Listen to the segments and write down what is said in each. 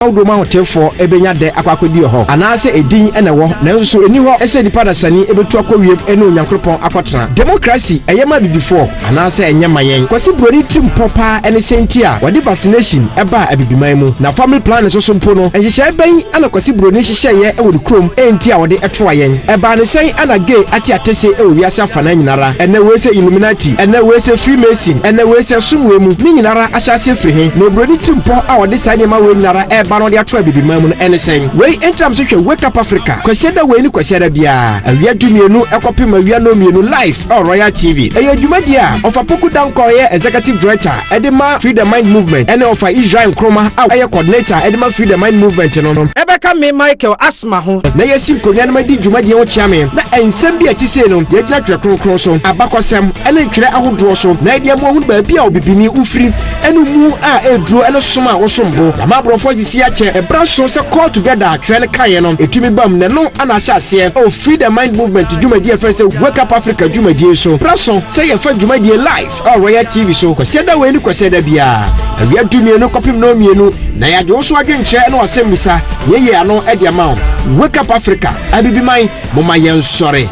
Odoma hotelfo ebenya de akwakodi ho anase edin ene wo nanso so eni ho ehye nipa da sani ebetu akowiem ene onyankropon akotena democracy eyema bibifo anase enyema yen kwasi broni tim popa ene sentia wadi vaccination eba abibiman mu na family plan so mpo no enhye ben ana kwasi broni hyehyeye ewo krom enti a wode etoa yen eba ne sen ana gay ati atese ewo wiase afana nyinara ene wese illuminati ene wese freemason ene wese sumwe mu ni nyinara ahyase firi he no broni tim po a wode sanyema we nyinara bano de ato abibiman mu no anything we entram so hwe wake up Africa kwasiada we ni kwasiada bia awia dumienu ekopem awia no mienu live on Royal TV eya dwumadi a ofa poku danko ye executive director edema freedom mind movement ene ofa Israel Nkrumah a ye coordinator edema freedom mind movement no ebeka me Michael Asma ho na yesim konya na madi dwumadi ho chiame na ensem bia tise no ye gina twekron so abakosem ene twere ahodo so na dia mo hu ba bia obibini ufiri enu mu a eduro ene soma wo sombo na mabrofo sisi ache ebraso se call together twele kaye no etumi bam ne no ana hyase o freedom mind movement dwumadi e se wake up Africa dwumadi so braso se ye fa dwumadi live on Royal TV so kwasiada we ni kwasiada bia awia dumienu kopim no mienu na ya de so adwenche na osembisa yeye ano e dia ma wake up Africa abibiman moma yen sore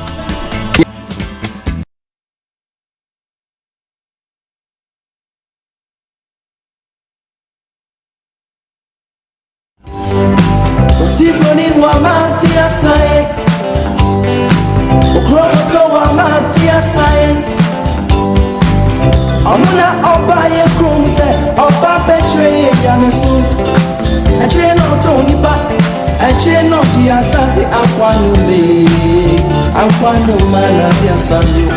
Amuna oba ye krum se oba betray ya mesu eche no to nipa eche no di asase akwanu mana dia sabu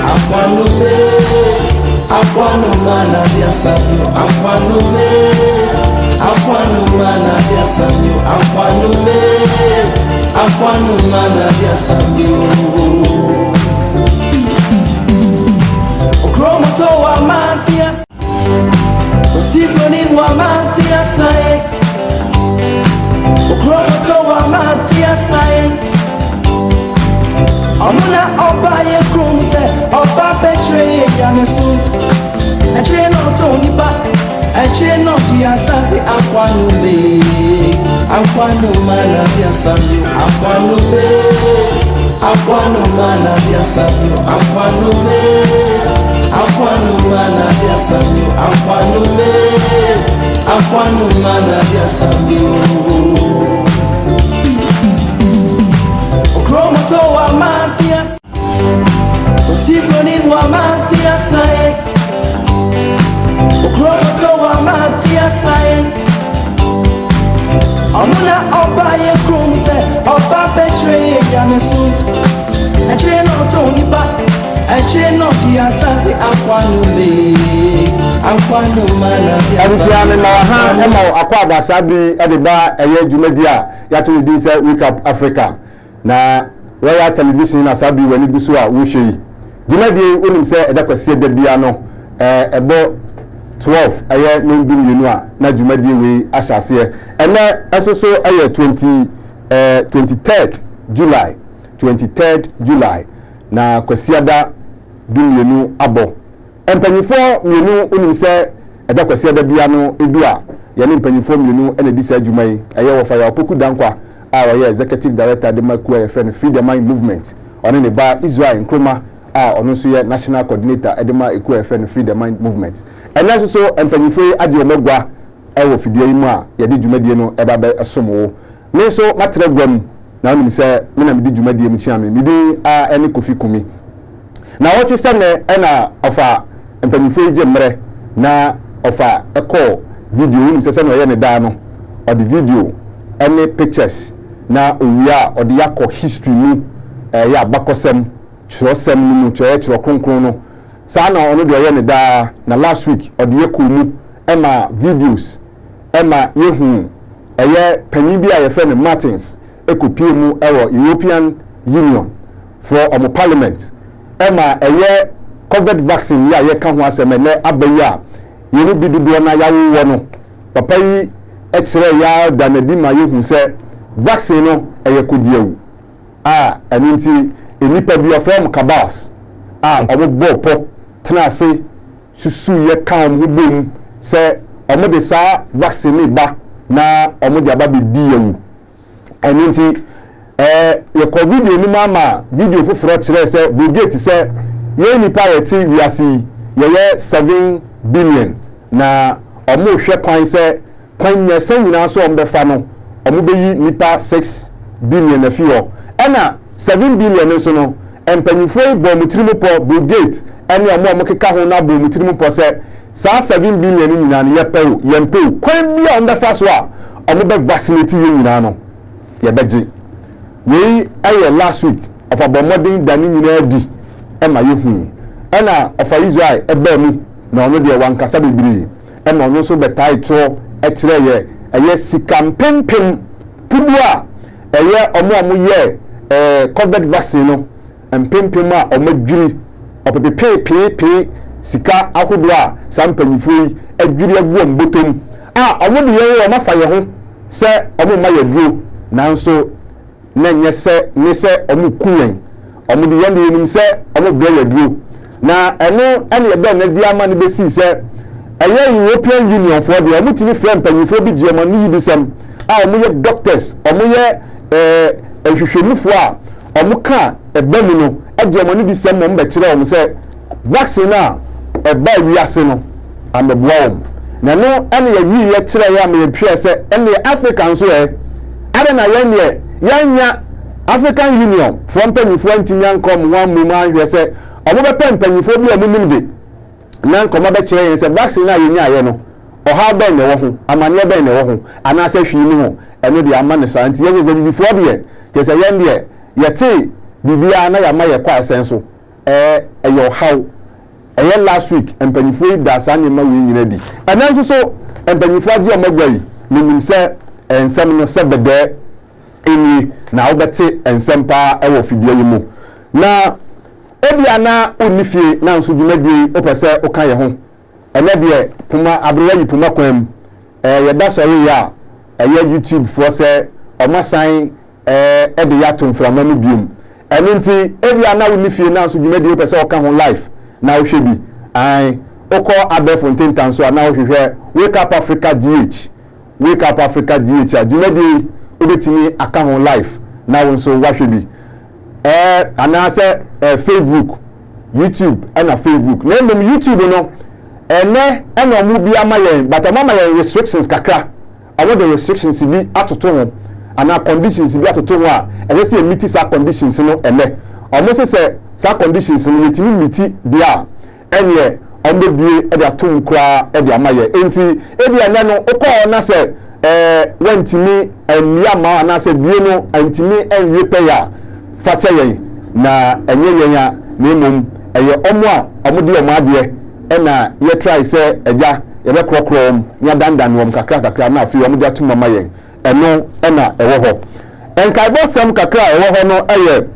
akwanu mana dia sabu akwanu mana dia sabu akwanu mana dia sabu Kromoto wa Matias Osigoni wa Matias Kromoto wa Matias Amuna oba ye krumse oba betray ya mesu eche no to nipa eche no di asase akwanu mana dia sabu akwanu mana dia sabu akwanu mana dia sabu akwanu mana dia sabu Okromoto wa Matias Osigoni wa Matias Okromoto wa Matias Amuna oba ye krumse oba betray ya mesu eche no to nipa eche no di asase akwanu mana dia Abusiane na ha ema akwada sabi edeba eye dwumadi a yato din se wake up Africa na Royal Television na sabi wani guso a wo hwe dwumadi onim se edakwase da bia no ebo 12 eye no bi yenu a na dwumadi we ahyase ene esoso eye 23rd July na kwasiada dumienu abo empanyifo mienu onim se eda kwasiada bia no edu a ye ne empanyifo mienu ene disa adwumai eye wo fa ya opoku dankwa a wo ye executive director de maku ye friend freedom mind movement one ne ba Israel Nkrumah a ono so ye national coordinator edema eku ye friend freedom mind movement ene so empanyifo ade omagwa e wo fidie yi mu a ye de dwumadie no eba be esomo ne so matre gwam na onim se me na me de dwumadie mu chiame me di a ene kofi kumi na wotu sene ena ofa empanyifo je mre na ofa eko video ni sese no ye ne da no o the video any pictures na owia o de yakọ history ni ya bakosem chirosem ni mu chiro kronkron no sa na ono de ye ne da na last week o de yakọ mu ema videos ema yehu eye panyin bi a ye fe ne Martins ekopie mu ewo European Union for omo parliament ema eye COVID vaccine ya ye ka ho aseme ne abaya yenu bidudo na yawo wo no papa yi ekire ya danadi ma yehu se vaccine no eye kodiewu aninti enipa bi ofem kabas omo bopo tena se susu ye ka omo bom se omo de sa vaccine ba na omo de aba be di yewu eni nti ye ko video ni mama video foforo kire se Brigade se ye nipa yeti wiase ye 7 billion na omo hwe kwan se kwan nya se nyina so ombe fa no omo be yi nipa 6 billion na fi ho ena 7 billion so no empanyifo bo mutirimu po Brigade ene omo keka ho na bo mutirimu po se sa 7 billion nyina ne yepew yempew kwan bia ombe fa so a omo be vaccinate ye nyina no ye beji we aye last week of abomodin dani nyina di ema yehu ena of Israel ebe mu na ono de wankasa bebiri ema ono so betai to ekire ye eye sikam pempem pubua eye omo ye covid vaccine no empempem a omadwiri opepepepe sika akodo a sampanyifoi adwiri agu mbotom a omo de ye omafa ye ho se omo ma ye duro nanso na nyese ne se omo kuyen omo de yende nim se omo bra ye duro na eno ene be na di ama ne besi se eye European Union for the omo timi frem panyifo bi je mo ni yidisem a omo ye doctors omo ye ehwehwemufo a omo ka ebe mu no eje mo ni bisem mo be kire omo se vaccine a eba wiase no ameboa na no ene ye yi ye kire ya me ye twa se ene African so ade na ye yanya African Union from panyifo ntimi ankom wan mu ma hwe se omo be panyifo bi omo nim de na nkoma be kire ye se vaccine a yenya ye no oha be ne wo ho amane be ne wo ho ana se hwi ni ho ene de ama ne santi ye be before de je se ye de ye te bibia na ya ma ye kwa senso eyo how last week empanyifo da sane ma we nyina di ananso so empanyifo agi omagwai nim se ensem no se bede eni na obete ensempa ewo fidie yi mu na ebia na onifie na nso dwumadi opese oka ye ho ene de puma abrewa yi puma kwam ye da sori ya YouTube for se omasan de ya to mframa no biom ene nti ebia na onifie na nso dwumadi opese oka ho live na wo hwebi ai oko abefonten tanso na wo hwehwe Wake Up Africa GH Wake Up Africa GH dwumadi obetimi aka ho live na wo nso wa hwebi anase Facebook YouTube na Facebook na ndom YouTube no ene omu bi amayen but amayen restrictions kakra awo the restrictions bi atoto ho ana conditions bi atoto ho a ene se meet sa conditions no ene omo se sa conditions no yetimi meet bia ene ombe bie e de atom kra e de amayen enti e bia ne no okọ na se wantimi enlia ma ana se bie no antimi enwe pe ya fache yen na enye yen ya memom eye omo a omo de omo ade ena ye try se eja ye be krokrom ya dandan wom kakra na afi omo de atom mama yen eno ena ewo ho enkai bo sam kakra ewo ho no eye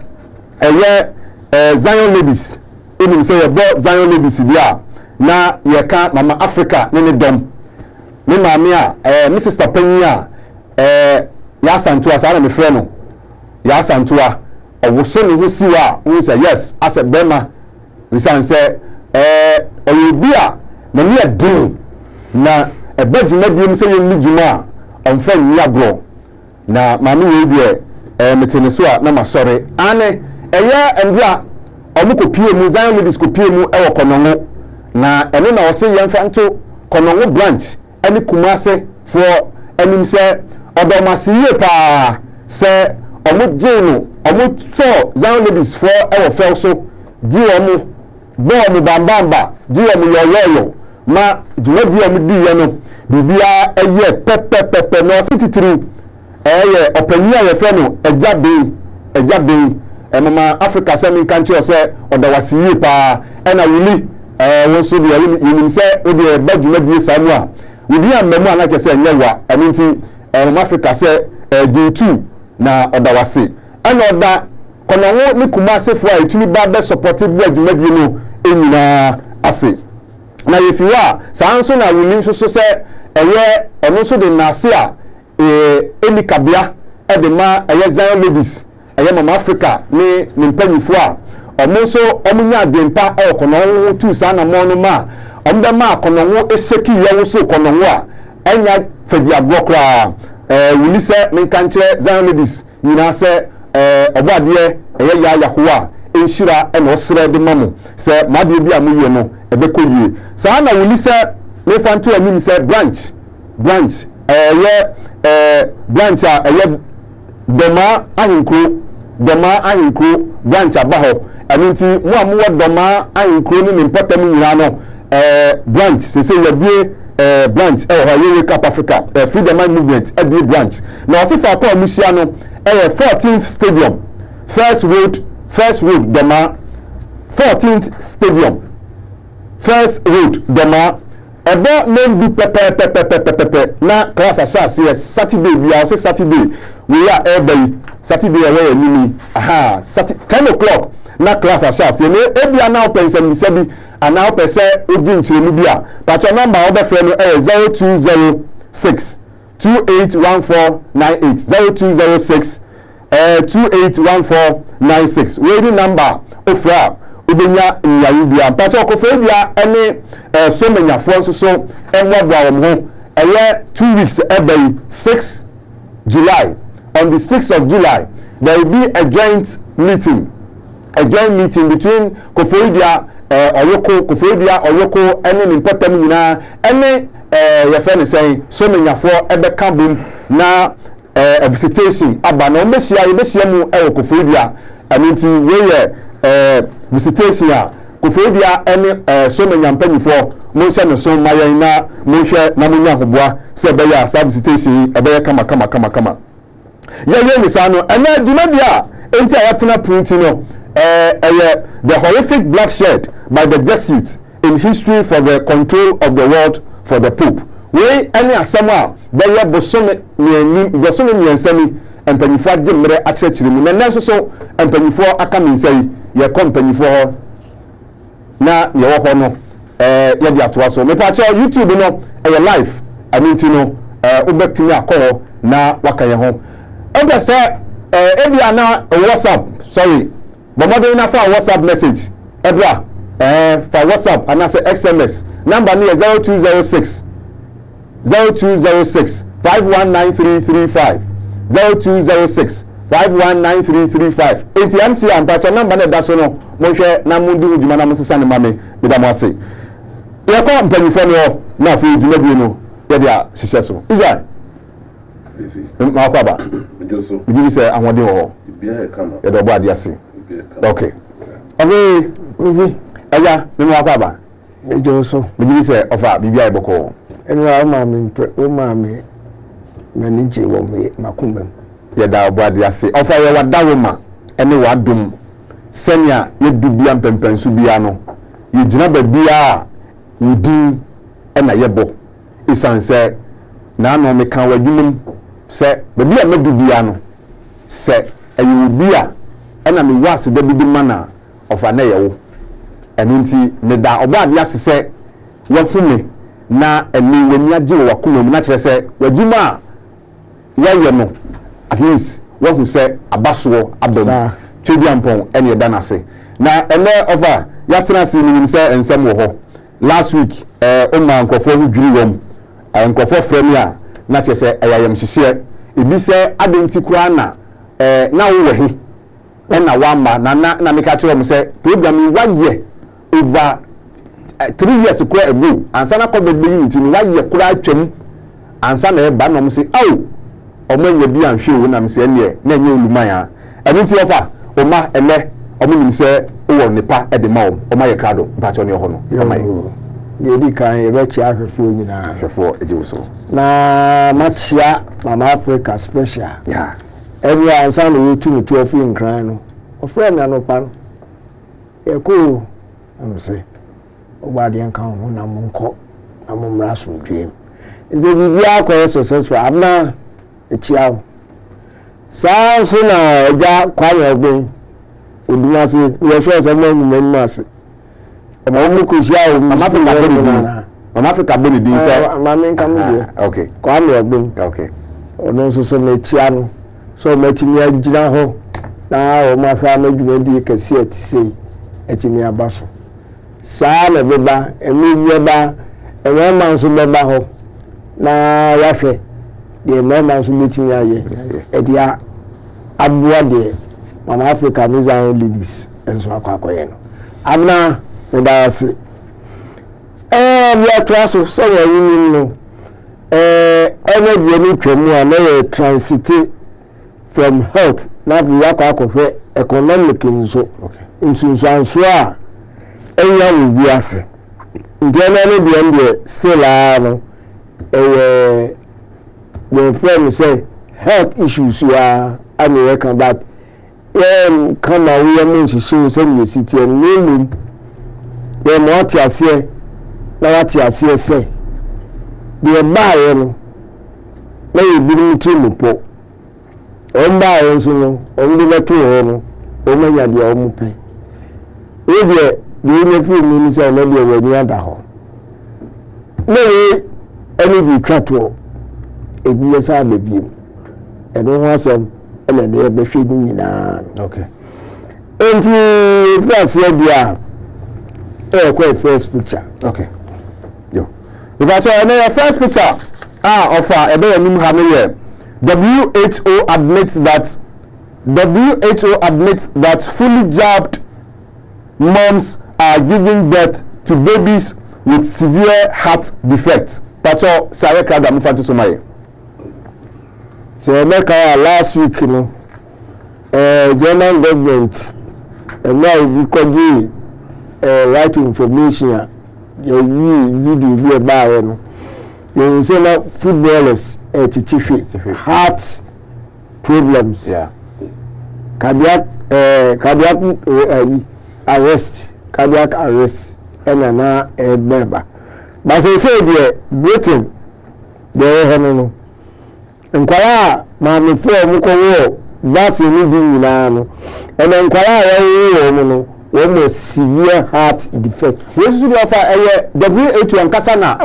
Zion ladies enim se ye bo Zion ladies bia na ye ka mama Africa ne dom ni maami a mi sister panya ya santua sa na me frɛ no ya santua owoso ne ho siwa won say yes as a bema we say oyebia na me adin na ebadwuma bi mi say ye ni dwuma onfa nyi agro na maami we bi metene so a na masɔre ane endua omukopie mu Zion ladies kopie mu ewo konongo na eno na wose yemfa nto konongo branch any kumase for enim se odomasiye pa se omo jenu omo so Zion ladies for our felso di omo bo omo bambamba di omo yoyoyo ma dwedi omo di ye no bibia eye pepepepe no sititiri opania ye fe no ejabe mama Africa semi country se odawasiye pa ena wili won so bi yenim se odi badwuma samu a wudi amemu anake se nyewa aminti Africa se D2 na odawase ana oda konowo ni kumase fo a etumi ba be supported bi adwumadi no enyina ase na yefiwa sanso na wili so se ono so de nase a eni kabia de ma Zion ladies mama Africa ni mpanyifo a omo so omunya adempa konowo tu sana mo no ma ombe ma konowo eseki ye wo so konowo a enya fedi agokra wuli se me kanche Zion ladies nyina se obade ya yahoa enhira e no sere de mamu se made bi amuye no ebekoyie sa na wuli se me fanto anim se branch branch doma ahinkro branch abaho anunti mu amuwa doma ahinkro ni importam nyina no branch se yabie branch wake up Africa freedom movement every branch na wasi fa ko amuhia no 14th stadium first road doma 14th stadium first road doma ebo name bi pepe na class asas yes Saturday bi a say Saturday we are every Saturday we ni aha 10 o'clock na class asas ye ebi ana open sebi ana open say odi nchiremu bi a but your number obe friend 0206 281498 0206 281496 we the number ofra ubenya nyayi bia mpacho kofe bia ene so menyafo nso so enwa bwa wo ho 2 weeks ebay 6 July on the 6th of July there will be a joint meeting between Kofodia Oyoko ene important nyina ene your friend is saying so menyafo ebe kabum na a visitation aba na omesia mu Kofodia anti we visitation a Kofodia ene so menyampanyifo mo hye no so mayen na mo hwe na mo nya hoboa se be ya sa visitation ebe ya kama ye misano ene dumadia enti ayatena print no the horrific bloodshed by the Jesuits in history for the control of the world for the Pope we any asama be ya bosome nyensani empanyifo agimre achechirimu na nanso so empanyifo aka minsai ye companyifo na ye wo ho no ye di atoa so me pa cha YouTube no live aminti no ubetimi akọ na waka ye ho obe se ebi ana WhatsApp sorry bomodo na fa WhatsApp message ebra for WhatsApp ana se SMS number ni 0206 519335 0206 519335 ATMC ampacho number na daso no mo hwe na mundi uduma na musesa ne mame bida mo ase ye ko mpanifo no na afi uduma bi no ye dia hihye so Israel ma kwa ba mejoso bi se ahode ho bia e kama ye do bo ade ase okay ovi aya me ma kwa ba mejoso bi se ofa bibia e boko enwa o ma me na nije wo me makumem ye da bo ade ase ofa ye wadawo ma ene wadum senia ye dubia mpempensu bia no ye gina ba bia wudi ena ye bo isanse na no me kan wadwumum se ba bia medubia no se ayubia ena me wase da bidi mana ofa na ye wo eninti me da obo ade ase se wafume na eni wani age wo wakumem na kire se wadwuma ye no at least what we say abaso abom twediampon ene eda nase na ene over yatena se ni se ensem wo ho last week o ma nkofo hu dwiri wom nkofo frame a na che se ayayam hihye ebi se adenti kura na na wo wehi na wama na meka kire wom se program waye over 3 years kura ago ansa na ko bebe yi ntini waye kura atwam ansa na e ba no mo se aw omenye bi anhwe wo na mse ne na nye oluman a enu ti ofa oma ele omenim se wo nipa e de ma oma ye krado mpacho ne ho no oma ye di kan ye be chia hwefo nyina hwefo eje so na machia mama Africa special yeah every ansa no we tu 12 in kran no ofra me anopa no e ko am se ogbade en kan ho na monko amomra so dream nze bibia ko successful amna echiawo saa so na eja kwanye ogbon odumase we sure say mo nyumase mo mu ko chiawo mama Africa boni din say mama nka mu je okay kwanye ogbon okay ono so na echiano so ma timi agina ho na o ma fa ma dwuma di kase atisei etimi abaso saa na beba emi yeba enwa manso beba ho na yahwe de mema so meeting aye e dia abua de Mama Africa Mizan ladies enso akwakoye no amna me da se we are traso so we no ene bi ni twemu a na transit from health na bi akwakofe economic nso nso a eya wo bi ase ndena no bi ende still no the friend say health issues ya American but come we are going to show some the city and name the what you say na what you say the buy no na you be to po on buy so no on the to no o ma ya de o mu pe e de the fi mi say na de we ni ada ho na any be trato e bi sa be bi e no ho asem ele na be hwe ni nyina okay enti first year dia first picture okay yo because na first picture offer e be nim ha me WHO admits that fully jabbed moms are giving birth to babies with severe heart defects. That's all Sareka da mufatu somaye. So last week, you know, German government now because right information you video by you say now footballers heart problems, cardiac arrest and na member but say the Britain there no nkwara ma me for mu ko wo vaccine ni bi nyina no and nkwara ya wo no wo severe heart defect yesu dey offer WHO ankasa na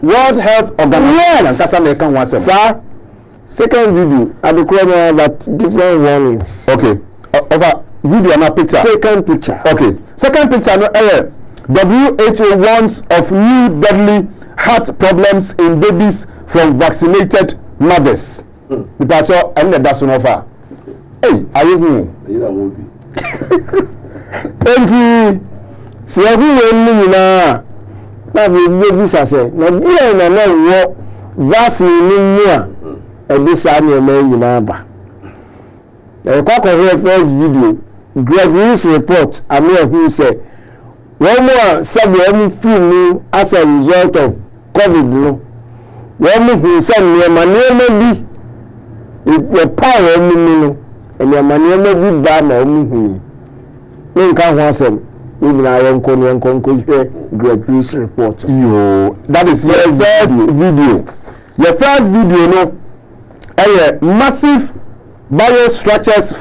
World Health Organization ankasa na kan wa sem sir second video at the corner that different warnings okay over video na picture second picture okay second picture no WHO warns of new deadly heart problems in babies from vaccinated mothers. The picture and the that's offer. Hey, are you who? Enti se agu we na we babies say na dia na wo vaccine ni a e bi sa na e nyina ba. E kwa first video Gregory's report Amir who say one more seven film as a result of COVID no one who said near manema bi the power no and near manema bi ba na omu hu nka ho asem even I am Gregory's report yo that is your first video your first video no massive biostructures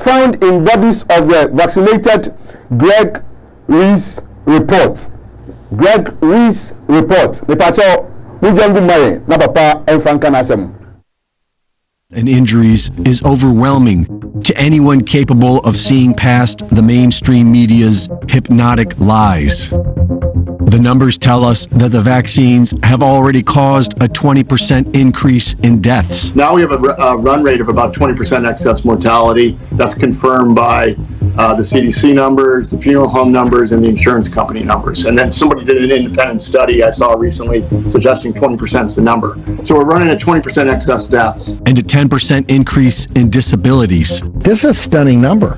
found in bodies of the vaccinated Greg Rees report. The pacho mujangu maye na papa enfanka na asem. And injuries is overwhelming to anyone capable of seeing past the mainstream media's hypnotic lies. The numbers tell us that the vaccines have already caused a 20% increase in deaths. Now we have a run rate of about 20% excess mortality. That's confirmed by the CDC numbers, the funeral home numbers, and the insurance company numbers. And then somebody did an independent study I saw recently suggesting 20% is the number. So we're running at 20% excess deaths. And a 10% increase in disabilities. This is a stunning number.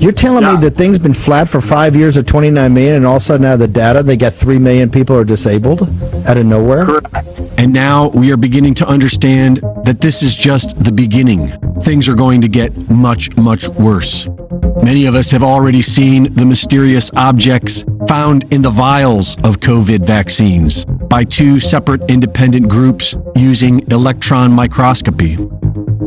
You're telling me that things been flat for 5 years at 29 million and all of a sudden out of the data they got 3 million people are disabled out of nowhere? Correct. And now we are beginning to understand that this is just the beginning. Things are going to get much, much worse. Many of us have already seen the mysterious objects found in the vials of COVID vaccines by two separate independent groups using electron microscopy.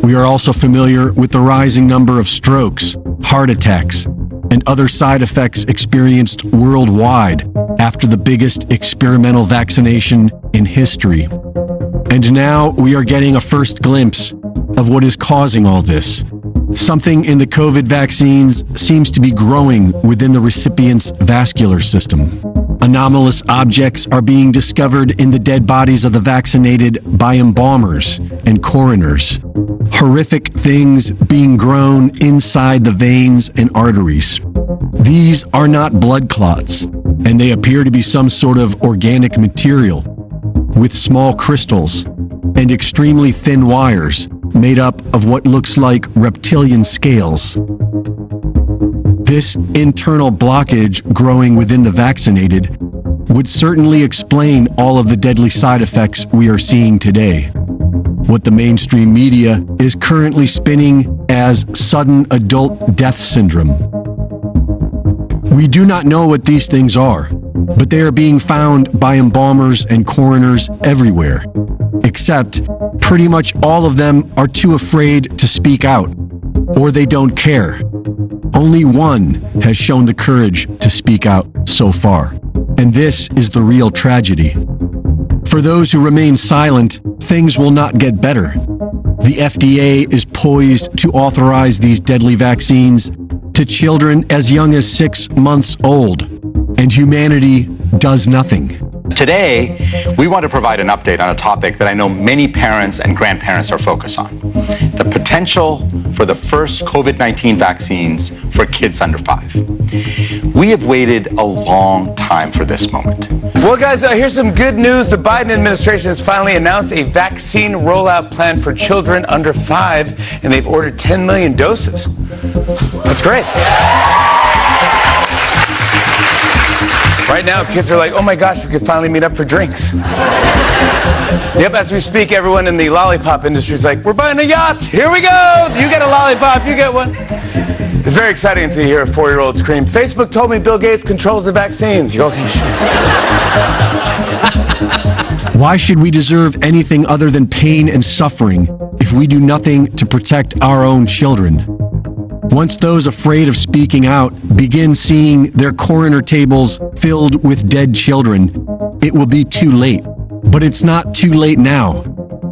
We are also familiar with the rising number of strokes, heart attacks, and other side effects experienced worldwide after the biggest experimental vaccination in history. And now we are getting a first glimpse of what is causing all this. Something in the COVID vaccines seems to be growing within the recipient's vascular system. Anomalous objects are being discovered in the dead bodies of the vaccinated by embalmers and coroners. Horrific things being grown inside the veins and arteries. These are not blood clots, and they appear to be some sort of organic material with small crystals and extremely thin wires made up of what looks like reptilian scales. This internal blockage growing within the vaccinated would certainly explain all of the deadly side effects we are seeing today. What the mainstream media is currently spinning as sudden adult death syndrome. We do not know what these things are, but they are being found by embalmers and coroners everywhere, except pretty much all of them are too afraid to speak out, or they don't care. Only one has shown the courage to speak out so far, and this is the real tragedy. For those who remain silent, things will not get better. The FDA is poised to authorize these deadly vaccines to children as young as 6 months old, and humanity does nothing. Today, we want to provide an update on a topic that I know many parents and grandparents are focused on: the potential for the first COVID-19 vaccines for kids under 5. We have waited a long time for this moment. Well, guys, here's some good news. The Biden administration has finally announced a vaccine rollout plan for children under 5, and they've ordered 10 million doses. That's great. Right now, kids are like, oh my gosh, we could finally meet up for drinks. Yep, as we speak, everyone in the lollipop industry is like, we're buying a yacht. Here we go. You get a lollipop, you get one. It's very exciting to hear a 4-year-old scream, Facebook told me Bill Gates controls the vaccines. You go, okay, shit. Why should we deserve anything other than pain and suffering if we do nothing to protect our own children? Once those afraid of speaking out begin seeing their coroner tables filled with dead children, it will be too late. But it's not too late now.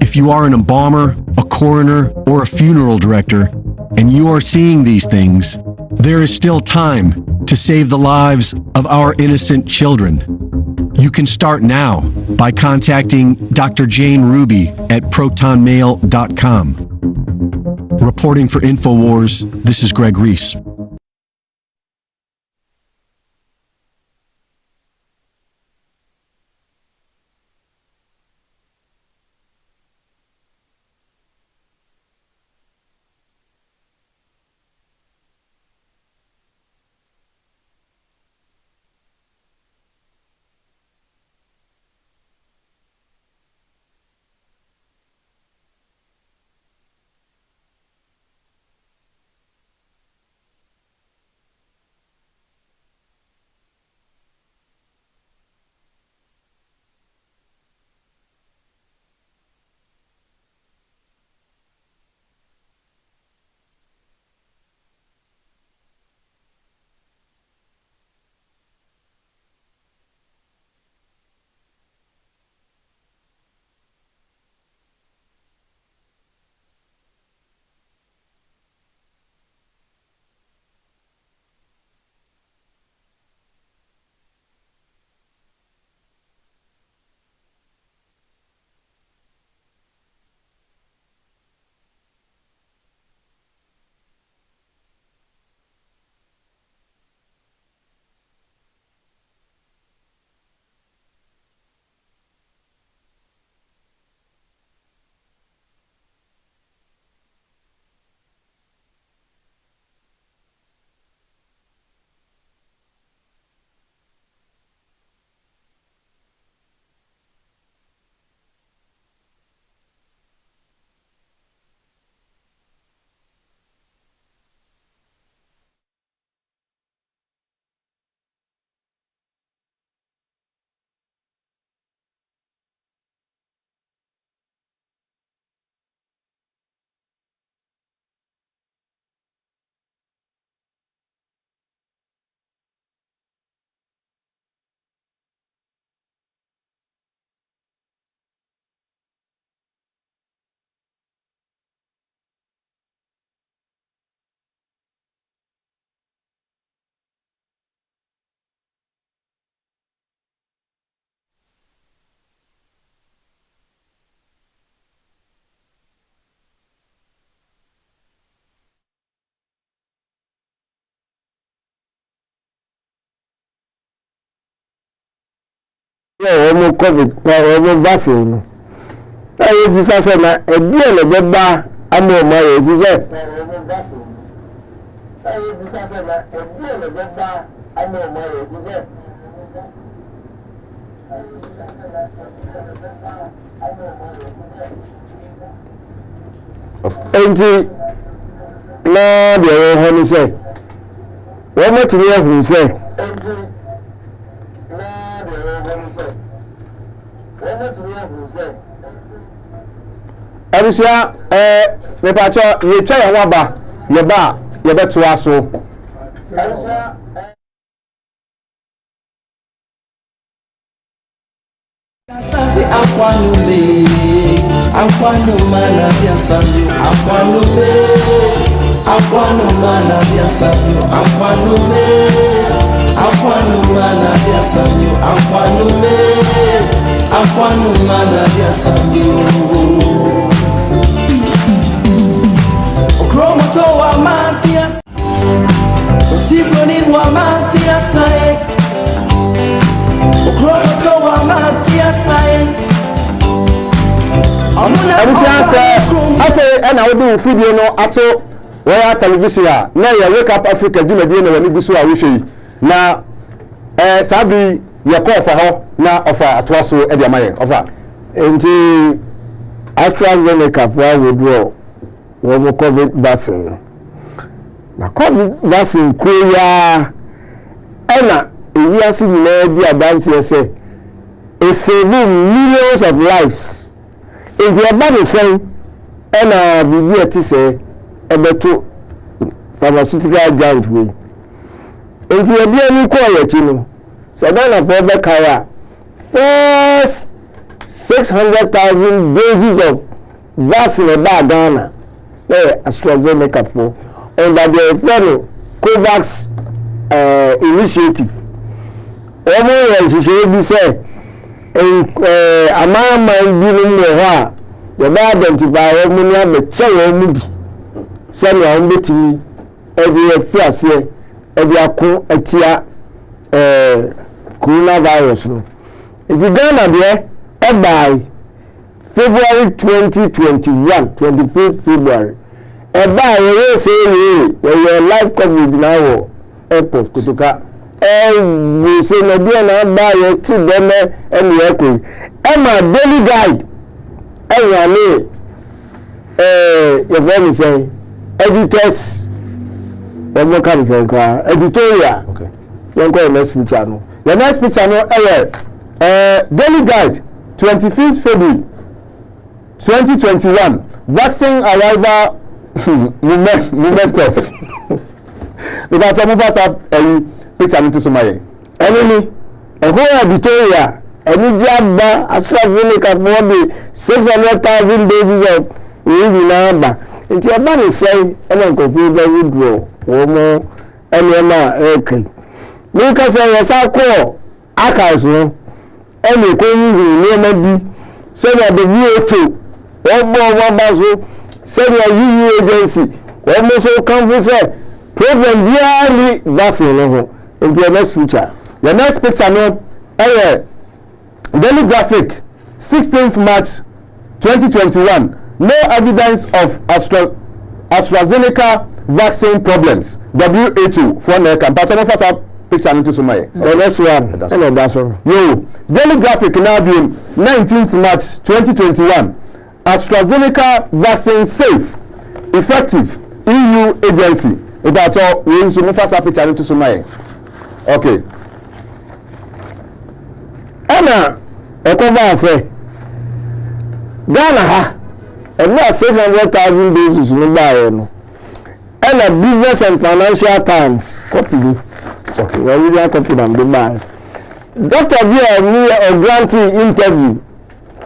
If you are an embalmer, a coroner, or a funeral director, and you are seeing these things, there is still time to save the lives of our innocent children. You can start now by contacting Dr. Jane Ruby at protonmail.com. Reporting for InfoWars, this is Greg Reese. ọmọ covid ọmọ vaccine ayé fi sase na ebi ele be ba ama ọmọ ayé fi se ayé fi sase na ebi ele be ba ama ọmọ ayé fi se enti na de ho ni se wọ́n mọ̀ tí wọ́n hùn sẹ́ ẹ̀rùsíà nípàtọ́ yẹ̀twa yẹn wọ́n ba yẹ̀bá yẹ̀bẹ̀tọ́ aso. Sasi akwanume akwanuma na biasamyo akwanume akwanuma na biasamyo akwanume akwanuma na biasamyo akwanume akwanuma na biasamyo okromoto wa matias osibroni wa matias okromoto wa matias ɛna wode wo fidie no ato wɔyɛ television a na yɛ wake up Africa dwumadie na w'ani gu so a wohwɛ yi na saa bi yɛkɔ ɔfa hɔ na ɔfa atoa so de ama yɛn ɔfa nti AstraZeneca for withdrawal wɔn covid vaccine na covid vaccine kuro ya ɛna ewiase nyinaa bi adanseɛ sɛ saving millions of lives. If you are bad the same, and we will say about pharmaceutical giant way. If you are being quiet, you know, so then of over Kaya, first 600,000 doses of vaccine about Ghana, AstraZeneca for under the COVAX initiative. Almost she be say. Amama binom wɔ hɔ a yɛbɛ identify wɔn mu na bɛkyɛ wɔn mu bi sɛnea wɔn bɛtumi ɛde afi aseɛ ɛde ako atia coronavirus no nti Ghana deɛ ɛbae February 2021 25th February ɛbae yɛyɛ sɛ yɛyɛ live coverage na wɔ airport Kotoka we say na dia na ba ye ti dem eni ekoi e ma daily guide eyane your friend say editors o mo kan say kwa editorial okay yen ko next picture no your next picture no daily guide 25th February 2021 vaccine arrival momentous because some of us have picture into Somalia. Enemy, a whole editorial, any job AstraZeneca for the 600,000 doses of reading number. It's your money say, and I'm confused by withdrawal. One more, and you're not okay. Because I was a call, I can't know. And you can maybe so that the VO2, one more basil, send your EU agency, almost all come say, problem really vaccine. Into your next picture. The next picture no Daily Graphic 16th March 2021. No evidence of AstraZeneca vaccine problems. WHO for American. But no first picture into Somalia. The next one. That's all. Yo. Daily Graphic now being 19th March 2021. AstraZeneca vaccine safe, effective. EU agency. That's all. We need to first picture into Somalia. Okay. Ana ekoba say Ghana ha and 600,000 doses no buy no. And Business and Financial Times copy. Okay, well we are copy them the buy. Dr. Bia a granting interview.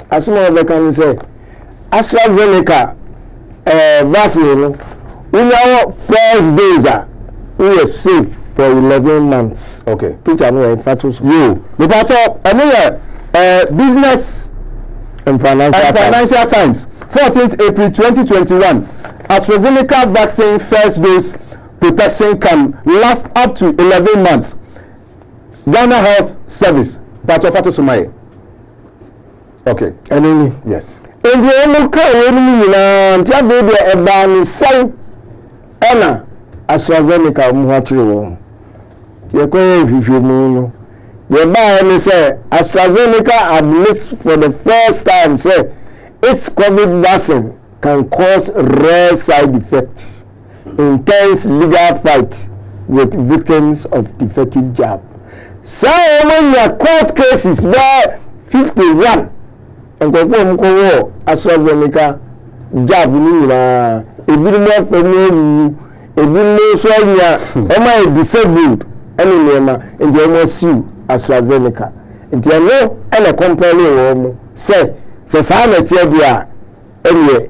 As soon as they can say AstraZeneca vaccine we know first dose we are safe for 11 months. Okay. Picture no in fact you. The picture Business and Financial Times 14th April 2021. AstraZeneca vaccine first dose protection can last up to 11 months. Ghana Health Service. Picture Fatu Sumaye. Okay. Enemy. Yes. And the only car when baby a ban so Anna AstraZeneca muhatro. You go if you know. The buy say AstraZeneca admits for the first time say its COVID vaccine can cause rare side effects. Intense legal fight with victims of defective jab. So when your court cases were 51 and confirm AstraZeneca jab nina ebirimo fenu ebirimo so ya o my disabled any nema and you must sue AstraZeneca and you know and a company wo say sana tie bia anyway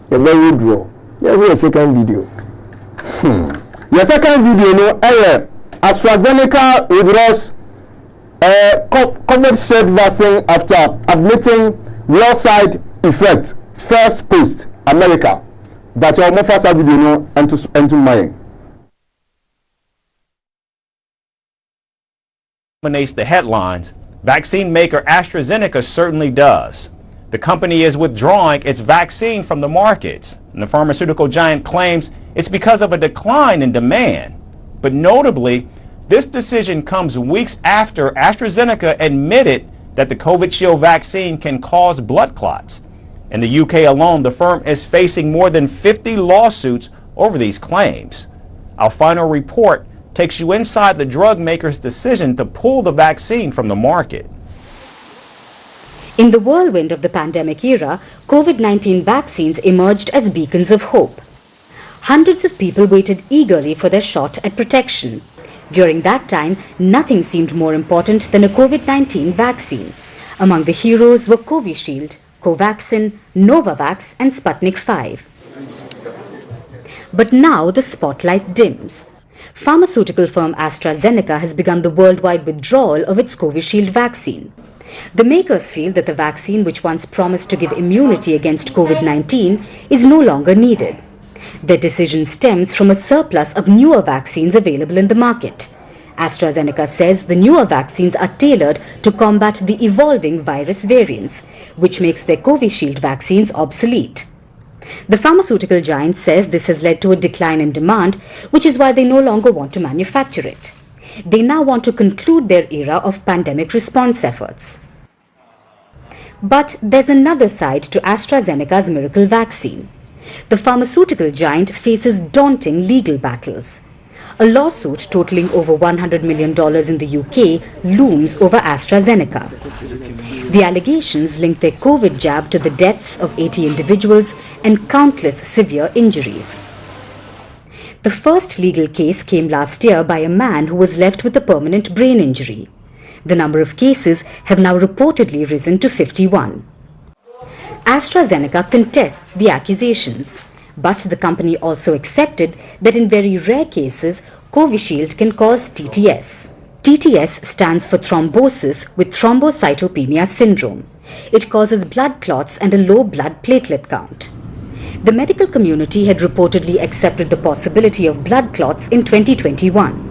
the very draw your second video your second video no AstraZeneca withdraws COVID shed vaccine after admitting real side effects. First post America. But your first video no into my. Dominates the headlines. Vaccine maker AstraZeneca certainly does. The company is withdrawing its vaccine from the markets, and the pharmaceutical giant claims it's because of a decline in demand. But notably, this decision comes weeks after AstraZeneca admitted that the COVID shield vaccine can cause blood clots. In the UK alone, the firm is facing more than 50 lawsuits over these claims. Our final report takes you inside the drug maker's decision to pull the vaccine from the market. In the whirlwind of the pandemic era, COVID-19 vaccines emerged as beacons of hope. Hundreds of people waited eagerly for their shot at protection. During that time, nothing seemed more important than a COVID-19 vaccine. Among the heroes were Covishield, Covaxin, Novavax and Sputnik V. But now the spotlight dims. Pharmaceutical firm AstraZeneca has begun the worldwide withdrawal of its Covishield vaccine. The makers feel that the vaccine, which once promised to give immunity against COVID-19, is no longer needed. Their decision stems from a surplus of newer vaccines available in the market. AstraZeneca says the newer vaccines are tailored to combat the evolving virus variants, which makes their Covishield vaccines obsolete. The pharmaceutical giant says this has led to a decline in demand, which is why they no longer want to manufacture it. They now want to conclude their era of pandemic response efforts. But there's another side to AstraZeneca's miracle vaccine. The pharmaceutical giant faces daunting legal battles. A lawsuit totaling over $100 million in the UK looms over AstraZeneca. The allegations link their COVID jab to the deaths of 80 individuals and countless severe injuries. The first legal case came last year by a man who was left with a permanent brain injury. The number of cases have now reportedly risen to 51. AstraZeneca contests the accusations, but the company also accepted that in very rare cases, Covishield can cause TTS. TTS stands for thrombosis with thrombocytopenia syndrome. It causes blood clots and a low blood platelet count. The medical community had reportedly accepted the possibility of blood clots in 2021.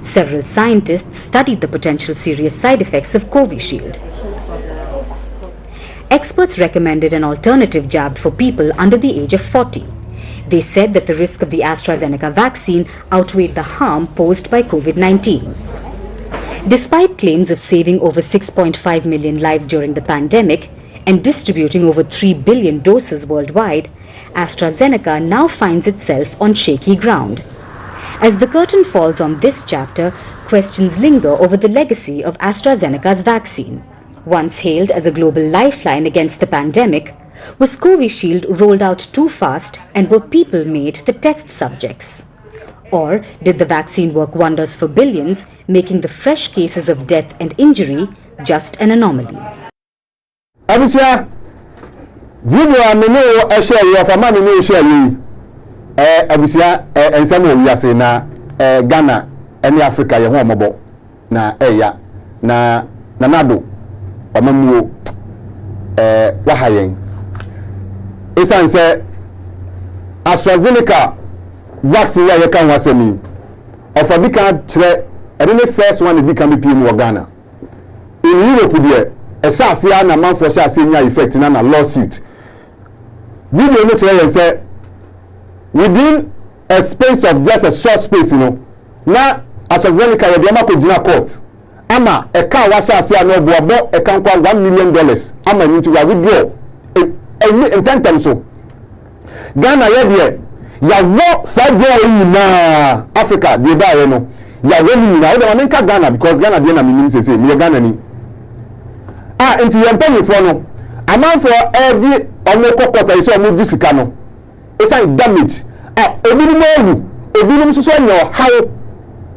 Several scientists studied the potential serious side effects of Covishield. Experts recommended an alternative jab for people under the age of 40. They said that the risk of the AstraZeneca vaccine outweighed the harm posed by COVID-19. Despite claims of saving over 6.5 million lives during the pandemic and distributing over 3 billion doses worldwide, AstraZeneca now finds itself on shaky ground. As the curtain falls on this chapter, questions linger over the legacy of AstraZeneca's vaccine. Once hailed as a global lifeline against the pandemic, was Covishield rolled out too fast and were people made the test subjects? Or did the vaccine work wonders for billions, making the fresh cases of death and injury just an anomaly? Abusia, video amino share you for man no share you. Abusia ensamo wiase na Ghana ene Africa ye ho mobo na ya na nado omamuo wahayen isan say AstraZeneca vaccine ya kan wasemi of a bika kire ene first one be can be PM Ghana in Europe there esasia na man for sha say nya effect na lawsuit video no tell say within a space of just a short space na AstraZeneca ye dey ma ko gina court ama e ka wa sha say na obo e kan kwa $1 million ama ni ti wa withdraw in time so Ghana ye dey ya wo sajo na Africa dey da no ya wo ni na o dey man ka Ghana because Ghana dey na me say me Ghana ni enti ye mpani fo no amanfo edi omo kokota ise omo disika no esa damage ebinim ewu ebinim so so nyo hawo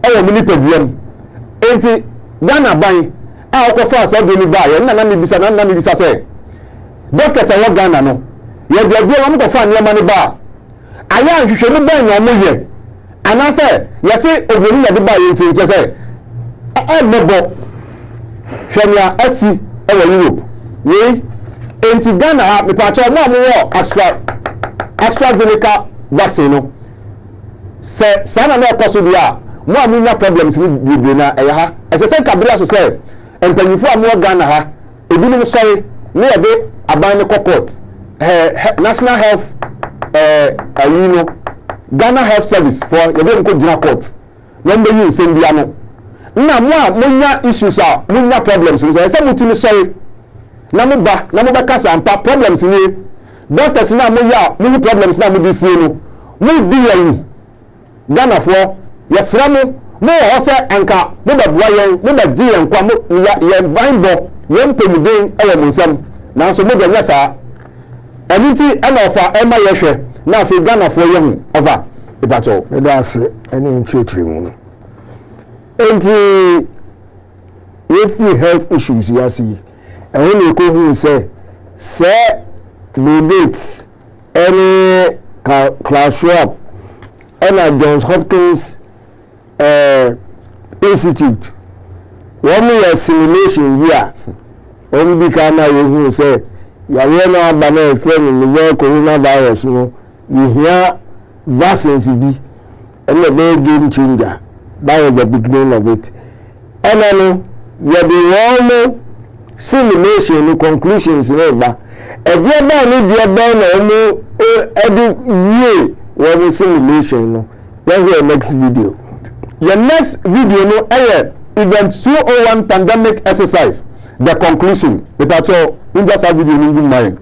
ewo mini peduam enti Ghana ban okofa asabi ni ba ye na mi bisa say doctors awo Ghana no ye de bi omo kofa ne ma ni ba aya hwehwe ni ban no mo ye anase ye se obiri ye de ba ye enti say mebo hwemia asi ewo Europe we enti Ghana me pa cho mo wo AstraZeneca vaccine no se sana na ekoso bia mo amunya problems ni bibi na eya ha ese kabila so say empanyifo amu Ghana ha ebinim sorry me ye de aban ne court National Health Ghana Health Service for ye de ko gina court when they use same bia no na mo munya issues munya problems so say mutimi sorry na mo ba kasa ampa problems ni doctors na mo ya mo problems na mo di sie no mo di yan Ghana for yesra mo ho se anka mo ba bua yan mo ba di yan kwa mo ya bible yan pemuden e wo nsam na so mo ga yesa aniti e na ofa e ma yehwe na afi Ghana for yan over ibacho e da ase eni ntwetwe mu enti if you health issues yasi and when you go say the dates any class up and at Johns Hopkins Institute one year simulation here only become you say you are not banana friend in the coronavirus you hear vaccines be and the game changer that was the beginning of it and then you are the simulation no conclusions never ebia ba ni bia ba na omo edu we simulation no then your next video no event 201 pandemic exercise the conclusion without your in just a video in mind.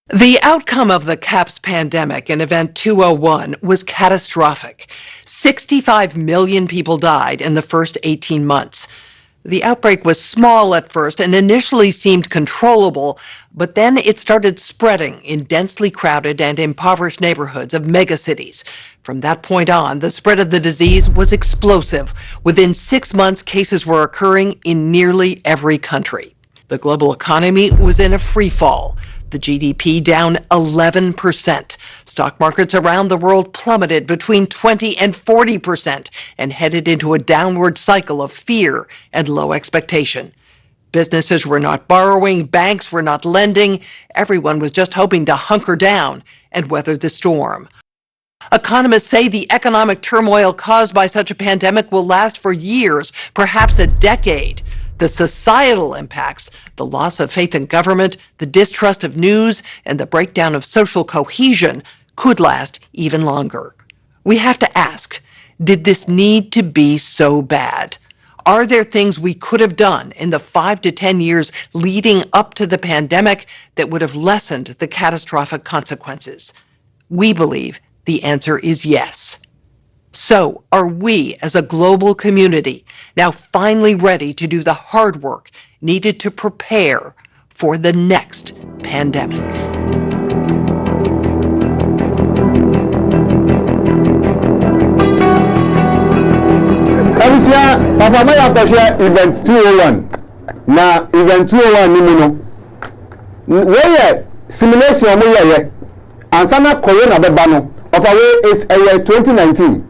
The outcome of the CAPS pandemic in Event 201 was catastrophic. 65 million people died in the first 18 months. The outbreak was small at first and initially seemed controllable, but then it started spreading in densely crowded and impoverished neighborhoods of megacities. From that point on, the spread of the disease was explosive. Within 6 months, cases were occurring in nearly every country. The global economy was in a free fall. The GDP down 11%. Stock markets around the world plummeted between 20 and 40% and headed into a downward cycle of fear and low expectation. Businesses were not borrowing, banks were not lending. Everyone was just hoping to hunker down and weather the storm. Economists say the economic turmoil caused by such a pandemic will last for years, perhaps a decade. The societal impacts, the loss of faith in government, the distrust of news, and the breakdown of social cohesion could last even longer. We have to ask, did this need to be so bad? Are there things we could have done in the 5 to 10 years leading up to the pandemic that would have lessened the catastrophic consequences? We believe the answer is yes. So, are we as a global community now finally ready to do the hard work needed to prepare for the next pandemic? Abisia, Papa Maya Pasha Event 201. Na Event 201 ni muno. Where simulation omo ye ansana corona beba no of away is 2019.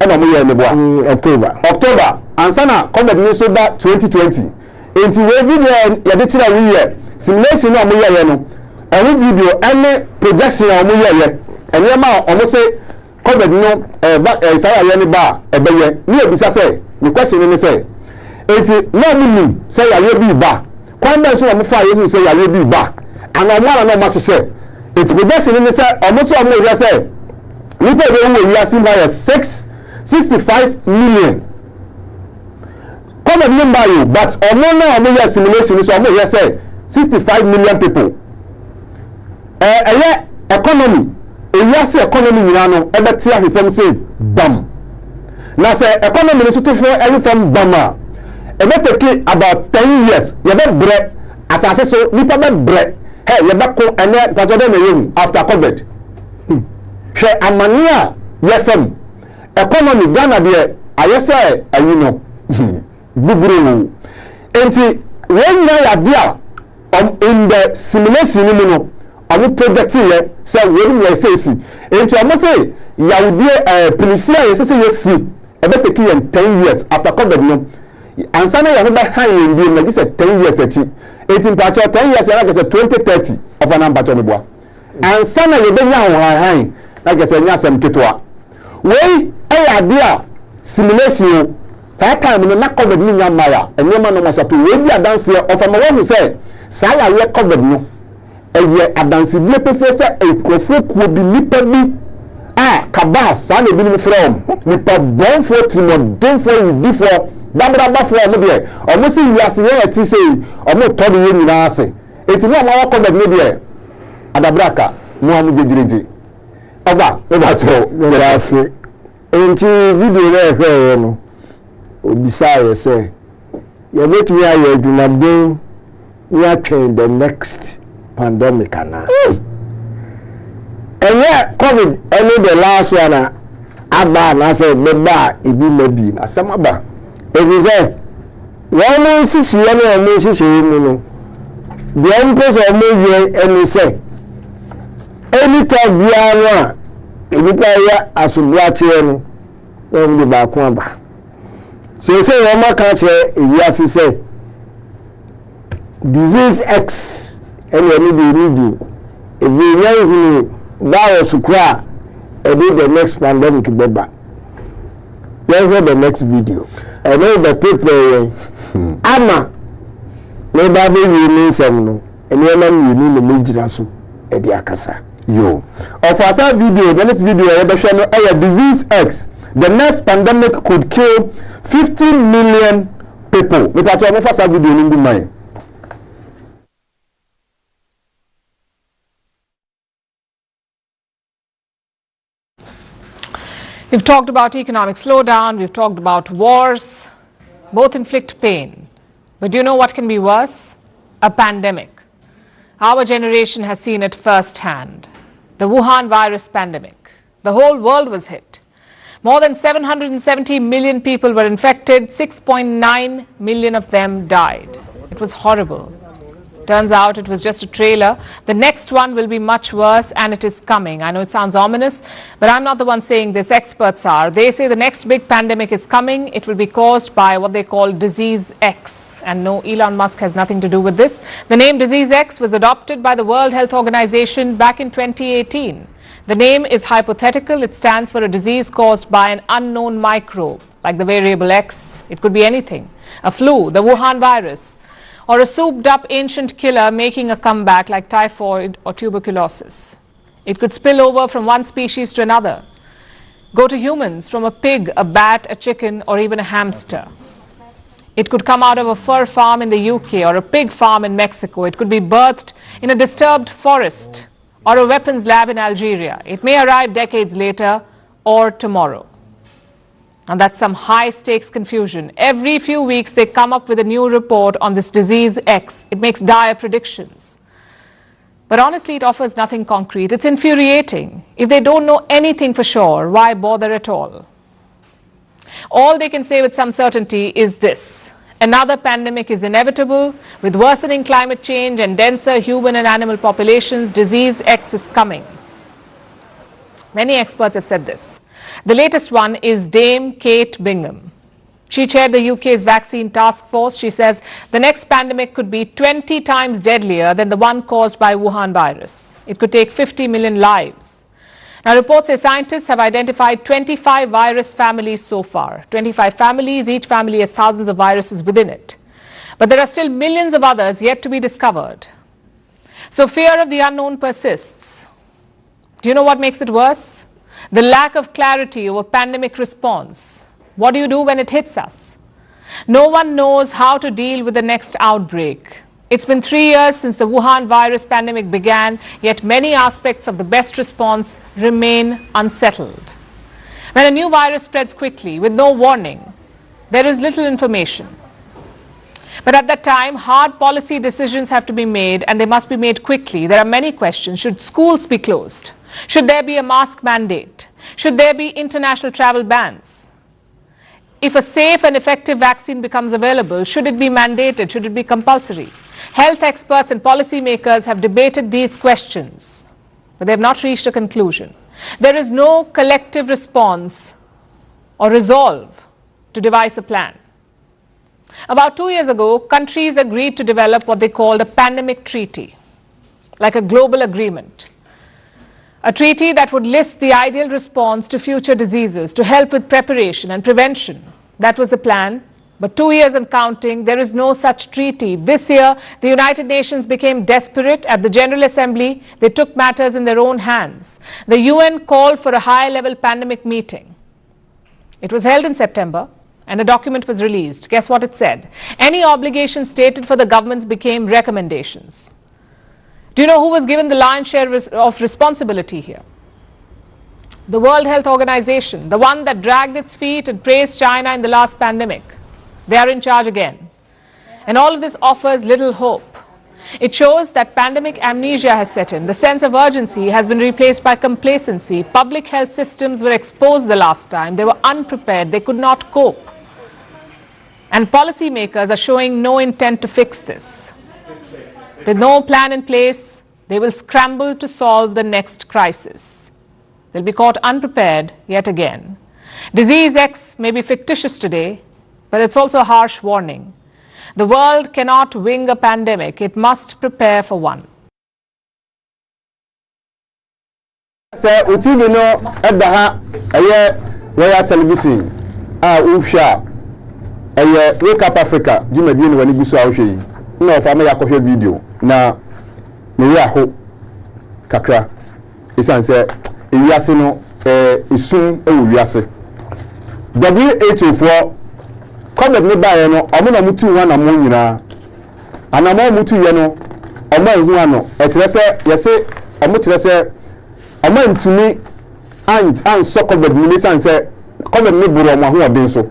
Ena mo ye ne boa October ansana COVID ni so da 2020 enti we video ye de tira we ye simulation no mo ye no every video any projection o mo ye ene ma o mo say COVID no say aye ni ba ebeye ni ebisa say the question ni say enti no me say aye bi ba kwan ba so mo fa aye ni say aye bi ba ana mo ara no ma hye enti the best ni say omo so omo ria say ni pe be wo ria sin by 65 million COVID number you but omo na omo ria simulation so omo ria say 65 million people economy ewiase economy nyina no ebeti ahefam say bam na say economy so to for everything bam a ebeteke about 10 years ye be bre asase so nipa be bre hey ye be ko ene kwajodo na yehu after COVID hwe amani a ye fam economy Ghana de ayese ayi no buburu enti when ya dia in the simulation ni no amu project here say we say si enti amu say yawudie polisia ye say yes si ebe take 10 years after COVID no ansa na ya no be han ye na say 10 years achi 18 patch 10 years na say 2030 of an ambacho ne boa ansa na ye be nya han na say nya asem ketwa we ade a simulation ta time no na COVID ni nya maya enema no masato we bi adanse of am one say say ya ye COVID no eye adanse bi pefo se ekrofo kuo bi nipa bi kabas sa na bi ni from nipa bonfo timodonfo yidifo dabraba fo mo de omo si wiase ye ti sei omo to de nyina ase eti no ma COVID ni de adabraka mo amu jejireje oba to wiase enti video na ehwe no obisa say you make me aye adunade we are trying the next pandemic ana COVID any the last one aba na say beba ibi mabi asama ba ebi say one sisi ya na mo sisi mu no the emphasis of mo ye any say anytime we are ebi pa ya asubra che no dem de ba ko aba so say we ma ka che ewiase say disease X and we need if we know virus kra the next pandemic beba let's hear the next video and then the people ama no ba be ni nsem no ene na ni no mejira so e di akasa yo of our video the next video we be share no disease X the next pandemic could kill 15 million people we patch on for video ni mind. We've talked about economic slowdown, we've talked about wars, both inflict pain. But do you know what can be worse? A pandemic. Our generation has seen it firsthand. The Wuhan virus pandemic. The whole world was hit. More than 770 million people were infected, 6.9 million of them died. It was horrible. Turns out it was just a trailer. The next one will be much worse, and it is coming. I know it sounds ominous, but I'm not the one saying this. Experts are. They say the next big pandemic is coming. It will be caused by what they call disease X. And no, Elon Musk has nothing to do with this. The name disease X was adopted by the World Health Organization back in 2018. The name is hypothetical. It stands for a disease caused by an unknown microbe, like the variable X. It could be anything. A flu, the Wuhan virus, or a souped-up ancient killer making a comeback like typhoid or tuberculosis. It could spill over from one species to another, go to humans from a pig, a bat, a chicken, or even a hamster. It could come out of a fur farm in the UK or a pig farm in Mexico. It could be birthed in a disturbed forest or a weapons lab in Algeria. It may arrive decades later or tomorrow. And that's some high-stakes confusion. Every few weeks, they come up with a new report on this disease X. It makes dire predictions. But honestly, it offers nothing concrete. It's infuriating. If they don't know anything for sure, why bother at all? All they can say with some certainty is this. Another pandemic is inevitable. With worsening climate change and denser human and animal populations, disease X is coming. Many experts have said this. The latest one is Dame Kate Bingham. She chaired the UK's vaccine task force. She says the next pandemic could be 20 times deadlier than the one caused by Wuhan virus. It could take 50 million lives. Now, reports say scientists have identified 25 virus families so far. 25 families, each family has thousands of viruses within it. But there are still millions of others yet to be discovered. So fear of the unknown persists. Do you know what makes it worse? The lack of clarity over pandemic response. What do you do when it hits us? No one knows how to deal with the next outbreak. It's been 3 years since the Wuhan virus pandemic began, yet many aspects of the best response remain unsettled. When a new virus spreads quickly with no warning, there is little information. But at that time, hard policy decisions have to be made, and they must be made quickly. There are many questions. Should schools be closed? Should there be a mask mandate? Should there be international travel bans? If a safe and effective vaccine becomes available, should it be mandated? Should it be compulsory? Health experts and policymakers have debated these questions, but they have not reached a conclusion. There is no collective response or resolve to devise a plan. About 2 years ago, countries agreed to develop what they called a pandemic treaty, like a global agreement. A treaty that would list the ideal response to future diseases, to help with preparation and prevention. That was the plan. But 2 years and counting, there is no such treaty. This year, the United Nations became desperate. At the General Assembly, they took matters in their own hands. The UN called for a high-level pandemic meeting. It was held in September, and a document was released. Guess what it said? Any obligations stated for the governments became recommendations. Do you know who was given the lion's share of responsibility here? The World Health Organization, the one that dragged its feet and praised China in the last pandemic. They are in charge again. And all of this offers little hope. It shows that pandemic amnesia has set in. The sense of urgency has been replaced by complacency. Public health systems were exposed the last time. They were unprepared. They could not cope. And policymakers are showing no intent to fix this. With no plan in place, they will scramble to solve the next crisis. They'll be caught unprepared yet again. Disease X may be fictitious today, but it's also a harsh warning. The world cannot wing a pandemic. It must prepare for one. Sir, utimi no edaha eye royal television uhwa eye Wake Up Africa jumadi ni wani biso ahwe yi na ofa me yakohwe video na me aho kakra isanse ewiase no isum ewiase WHO COVID ni baye no omo na mutu wa na mo nyina anamo mutu ye no omo ehu ano e kire se yese omo kire se omo ntumi an so COVID ni sanse COVID ni buru omo ho odin so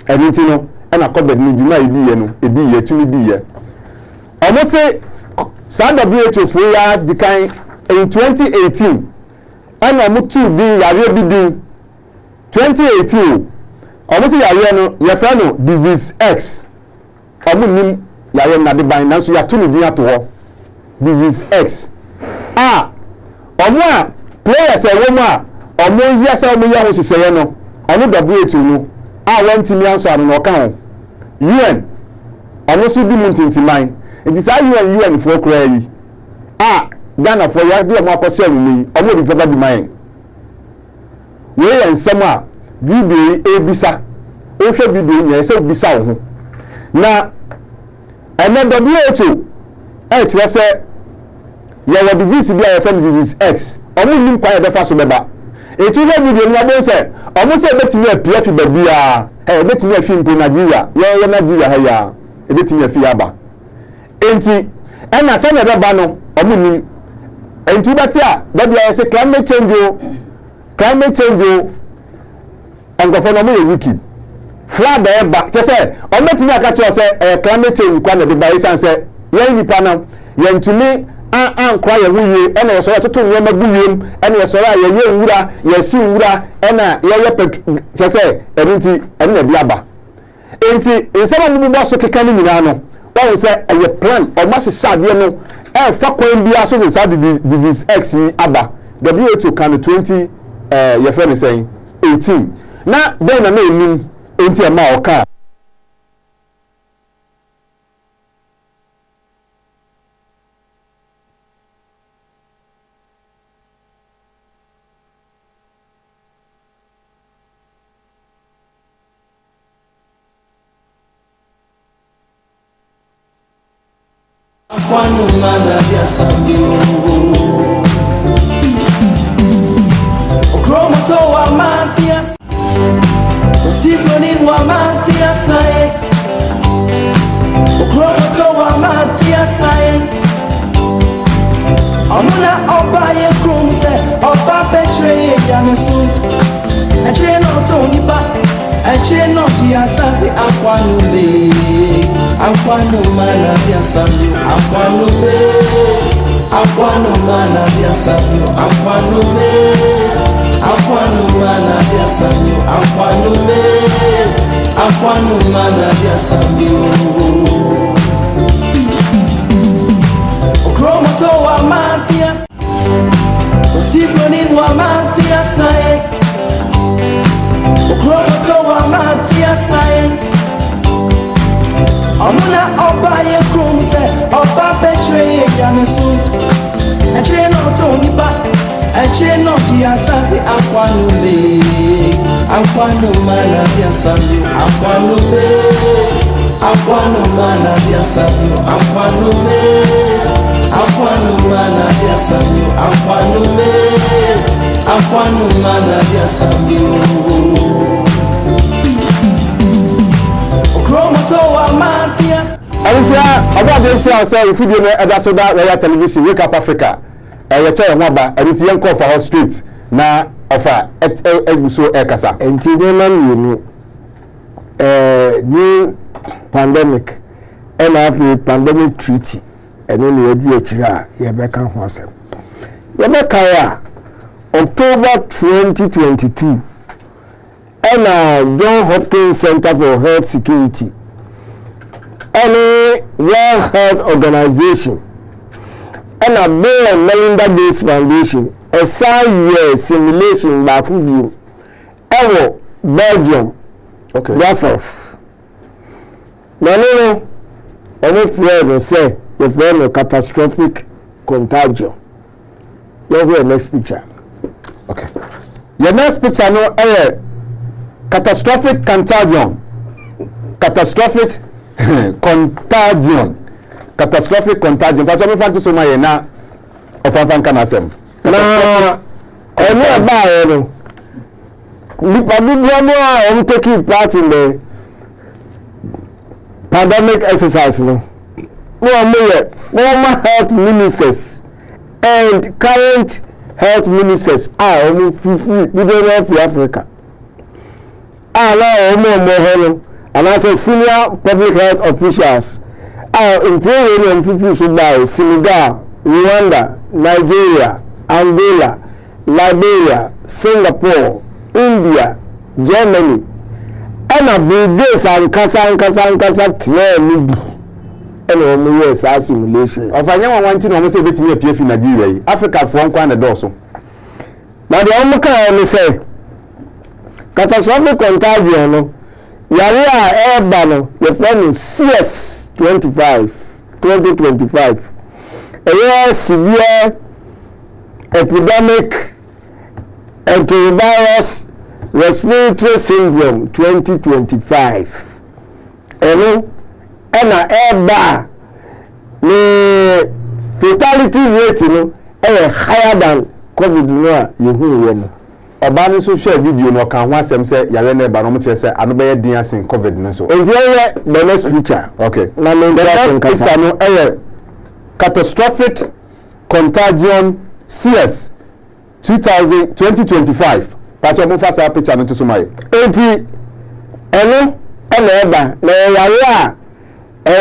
enti no na COVID ni juma idiye no ediye tumi diye omo se sa WHO fo ya dikan in 2018 ana mutu di yare bi di 2018 omo se yare no ye fa no disease X omo nim yare na de ban na so ya to ni din ato ho disease X omo a players e wo mu a omo yesa omo ya ho siseye no omo WHO no wanti mi anso anu no ka ho UN omo so di muntintiman it is UN for kra yi Ghana for ya di omo akose mi omo bi papa di man we ensem a video ebisa o hwe video nya se bisa wo ho na WHO kire se ya wa disease bi a from disease X omo nim kwa be fa so beba etu hwe video nya bo se omo se betimi apia fi ba bia betimi afi mpo Nigeria ye Nigeria ha ya betimi afi aba enti na se na beba no omo nim enti beti a da bia se climate change angofo no mo wicked flood eba kese omo betimi aka che se climate change kwa na de ba isan se ye nipa no ye ntumi kwa ye wuye ena ye so ya toto nye maguyem ena ye so ya ye nwura ye si nwura ena ye kese erinti ena di aba enti nsema mu bo so keka ni nyina no won se ye plan o ma sisa de no fa kwan bia so se disease X aba WHO kan 20 ye fe ni say 18 na den na enim enti e ma o ka akwanu mana dia sambio okromoto wa matias osigoni wa matias sai okromoto wa matias sai amuna oba ye krumse oba betray ya mesu eche no to nipa eche no dia sase akwanu mana dia sambio akwanu mana dia sambio akwanu mana dia sambio akwanu mana dia sambio okromoto wa matias osigoni wa matias sai okromoto wa matias sai amuna oba ye krumse oba betray ya mesu eche no to nipa eche no dia sase akwanu mana dia sambio akwanu mana dia sambio akwanu mana dia sambio akwanu mana dia sambio okromoto wa matias Arusia abade sia say video no eda so da royal television Wake Up Africa ye tell ho ba enti yen call for hot street na ofa eguso ekasa enti no na you new pandemic and after pandemic treaty eno ne yedi akira ye beka ho asem ye beka ya October 2022 and John Hopkins Center for Health Security any World Health Organization and a Bill and Melinda Gates Foundation a year simulation back you ever Belgium Brussels no any friend say the friend of catastrophic contagion. Let's go next picture. Okay. Your next picture no catastrophic contagion. Catastrophic contagion. Catastrophic contagion. But I'm going to say my na of Afan Kanasem. Na eno ba eno. I'm taking part in the pandemic exercise no. Former health ministers and current health ministers are only leader Africa. And as a senior public health officials are employing people by Senegal, Rwanda, Nigeria, Angola, Liberia, Singapore, India, Germany, and a big days and kasa and yes, simulation. Of I never want to know say between a PF in Nigeria, Africa for one kind also. Now the only can say catastrophic contagion, Yaria Airbano, the friend is CS 2025. A year severe epidemic antivirus respiratory syndrome 2025. And a the fatality rate higher than COVID no Obani so share video no kan ho asem say yare na ba no mo che say ano be din asin COVID no so. The next picture. Okay. Na me picture no catastrophic contagion CS 2025. Pacho mo fasa picture no to so mai. Enti eno eba na yare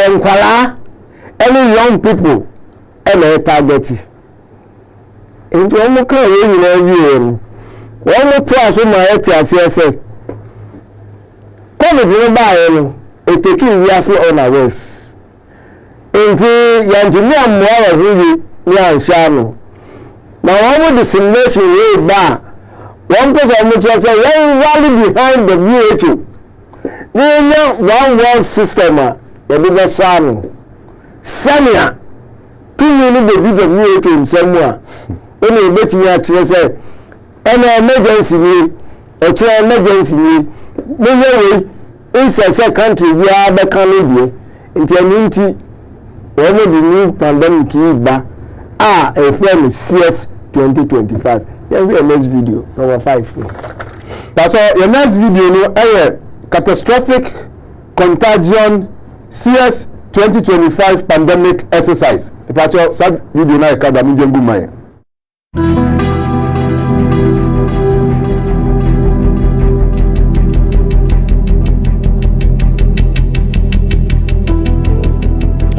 nkwala any young people target into omo kan we ni na wi wọ́n mú tó àsomọ́ ẹ̀ tí a ṣe ẹsẹ̀ COVID ní báyìí no ètò kí ìwé ase ọ̀nà west nti yàntì ní àmọ́ ọ̀rọ̀ hìwì ní àǹṣá no na wọ́n mú dissemination wéé bá wọ́n pèsè ọmọ tí a ṣe wọ́n rally behind the WHO ní ẹ̀yẹ one world system a yẹ̀bi bẹ́ sọ àná sẹ́nià kí ni ní bèbí WHO nsẹ́mu a ó ní ìgbésí yẹn àkyerẹ́ sẹ́ and emergency ni emergency ni we in country we are the canadian into when the new pandemic is a friend CS 2025. Here's the next video, number 5. That's all. Your next video, no, catastrophic contagion CS 2025 pandemic exercise. That's all. Sad video na ekada mi jembu mai.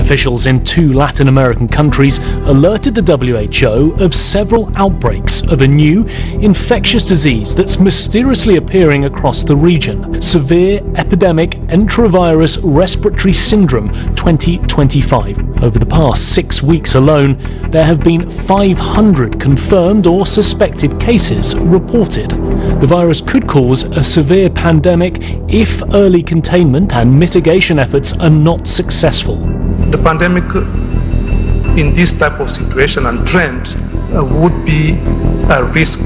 Officials in 2 Latin American countries alerted the WHO of several outbreaks of a new infectious disease that's mysteriously appearing across the region. Severe Epidemic Enterovirus Respiratory Syndrome 2025. Over the past 6 weeks alone, there have been 500 confirmed or suspected cases reported. The virus could cause a severe pandemic if early containment and mitigation efforts are not successful. The pandemic in this type of situation and trend would be a risk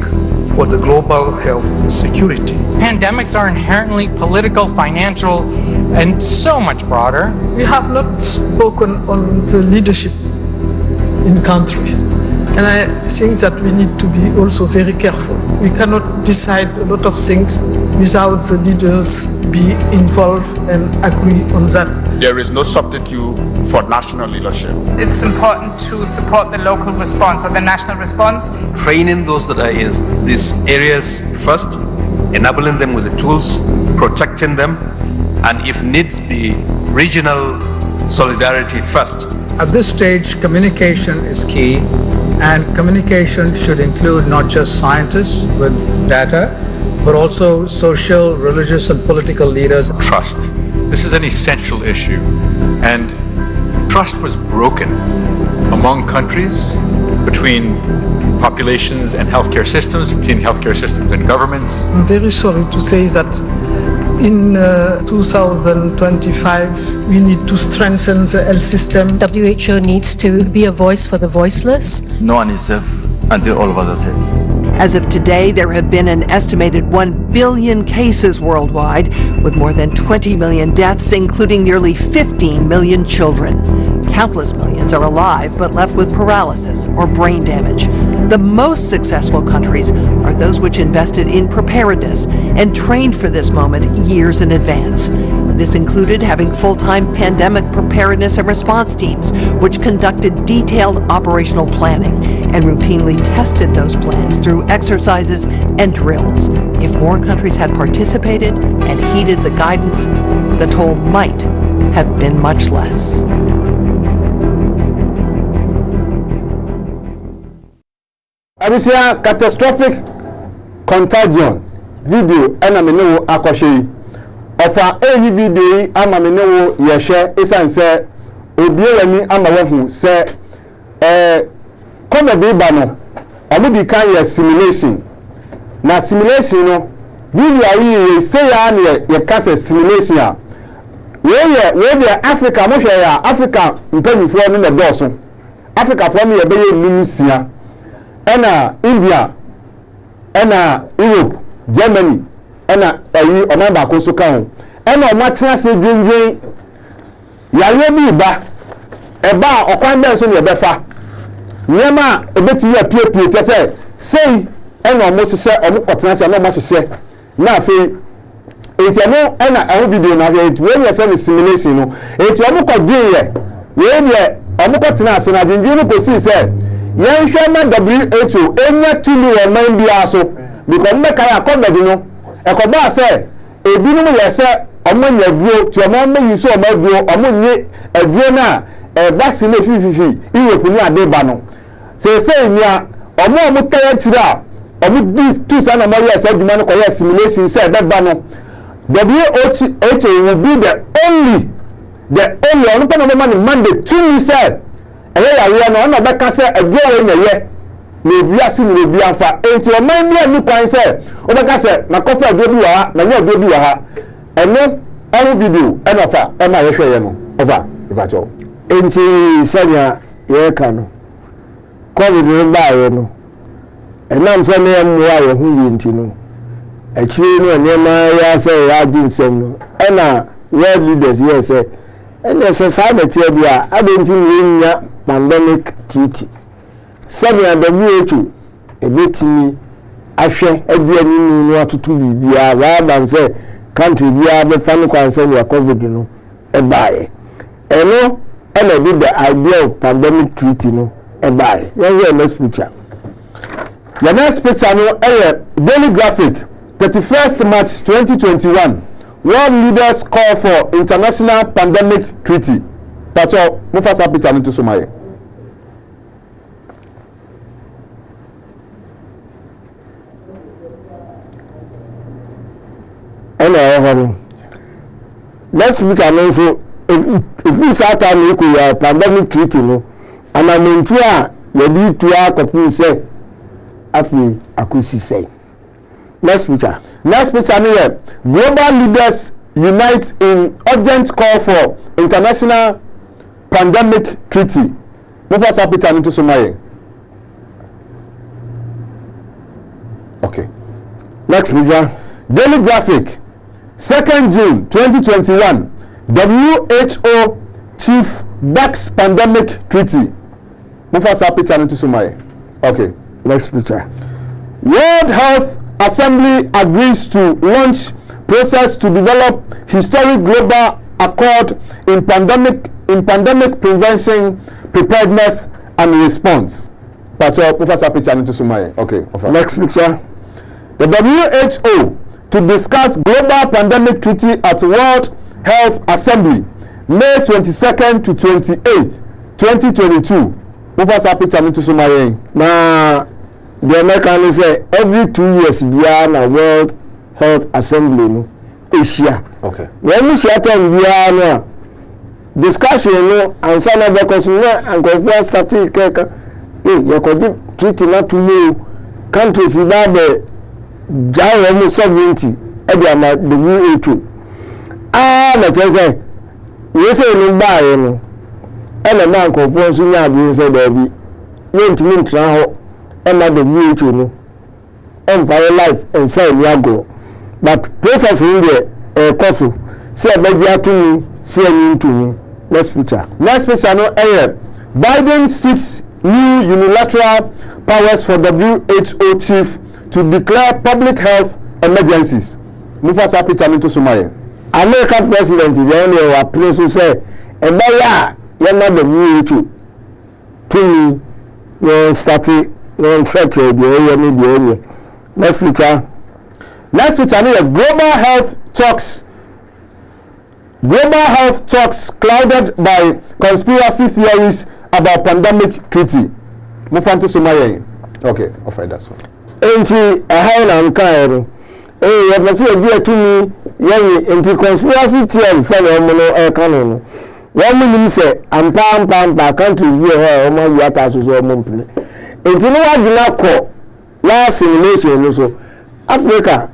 for the global health security. Pandemics are inherently political, financial, and so much broader. We have not spoken on the leadership in the country. And I think that we need to be also very careful. We cannot decide a lot of things without the leaders be involved and agree on that. There is no substitute for national leadership. It's important to support the local response or the national response. Training those that are in these areas first, enabling them with the tools, protecting them, and if needs be, regional solidarity first. At this stage, communication is key, and communication should include not just scientists with data, but also social, religious, and political leaders. Trust. This is an essential issue, and trust was broken among countries, between populations and healthcare systems, between healthcare systems and governments. I'm very sorry to say that in 2025, we need to strengthen the health system. WHO needs to be a voice for the voiceless. No one is safe until all of us are safe. As of today, there have been an estimated 1 billion cases worldwide, with more than 20 million deaths, including nearly 15 million children. Countless millions are alive but left with paralysis or brain damage. The most successful countries are those which invested in preparedness and trained for this moment years in advance. This included having full-time pandemic preparedness and response teams, which conducted detailed operational planning and routinely tested those plans through exercises and drills. If more countries had participated and heeded the guidance, the toll might have been much less. Abisia catastrophic contagion video ena me no akɔhwe ofa eyi video yi ama me no yɛhwɛ esan sɛ obiewani ama wahu sɛ COVID ba no ɔmo di kan yɛ simulation na simulation no video ayi say ya ne yɛ kasa simulation a we yɛ Africa mo hwɛ ya Africa mpanyifo no na dɔɔso Africa fo no yɛ bɛyɛ nimisia ena India ena Europe Germany ena ayi ọma ba ko so kan ena ọma tena se dwendwen yaye bi ba eba okwan ben so ne befa nyema ebeti ya piepie te se sei ena ọmo sese ọmo kotena se na ọmo sese na afi enti no ena eho video na we ye fa simulation no enti ọmo kodin ye we ọmo kotena se na dwendwen no ko si se yen hwe na WHO enya tumi wo man bia so because make ya COVID no ekoba se ebinu ye se omo nya duro ti omo me yiso omo duro omo nye aduro na vaccine fififi Europe ni ade ba no se ni a omo taya tira omo dis two sana mo ye se duma no ko ye simulation se be ba no WHO will be the only on no man mandate to me say ya no na be ka se aduro we nyeye na biasi ni bi anfa enti o man bia ni kwan se o be ka se na kofa aduro bi wa ha na nya aduro bi wa ha eno all video enofa e ma ye hwe ye no over ifacho enti sanya ye ka no COVID ni ba ye no enam se ne mu wa ye hu yi enti no akiri no ne ma ya se ya di nsem no na world leaders here say And as a side of Tibia, I don't think pandemic treaty. Seven and WHO, a bit me, I share a dear new water to be rather than say, country, we are the family concern your COVID, you know, a buy. And no, and I did the idea of pandemic treaty, no, a buy. Here's the next picture. The next picture, no, Daily Graphic, 31st March 2021. World leaders call for international pandemic treaty. That's all. Mufasa picture into Somalia. Hello. Next week, I know so if we start time we could pandemic treaty, no, and I'm into you need to act upon say, after I could say. Next picture, here. Global leaders unite in urgent call for international pandemic treaty. Move us up into Somalia. Okay. Next picture. Daily Graphic, 2nd June 2021. WHO chief backs pandemic treaty. Move us up into Somalia. Okay. Next picture. World Health Assembly agrees to launch process to develop historic global accord in pandemic prevention, preparedness and response. Professor Pichani to Sumaye. Okay. Next picture. The WHO to discuss global pandemic treaty at World Health Assembly, May 22nd to 28th, 2022. Professor Pichani to Sumaye. Now, the American say every 2 years we are in a World Health Assembly in Asia. Okay. When we share time we are now discussion no and some of the consumer and go starting cake. You could treat not to you countries that the giant sovereignty at the WHO. But I say we say no buy no. And a man conforms to you say there be went to me and the WHO no and for life and say we go but process in the course say about to me say me to me. Next picture no Biden seeks new unilateral powers for WHO chief to declare public health emergencies. Mufasa picture into Somalia. American president the only appeal to say and by the WHO to me starting no threat the area. Next picture global health talks clouded by conspiracy theories about pandemic treaty. Move on to Somalia. Okay, offer that one. Enti ahana nkaero you must be to me enti conspiracy theories say no canon one minute say ampa countries be here o ma yata so mo enti no wagina ko last simulation no so Africa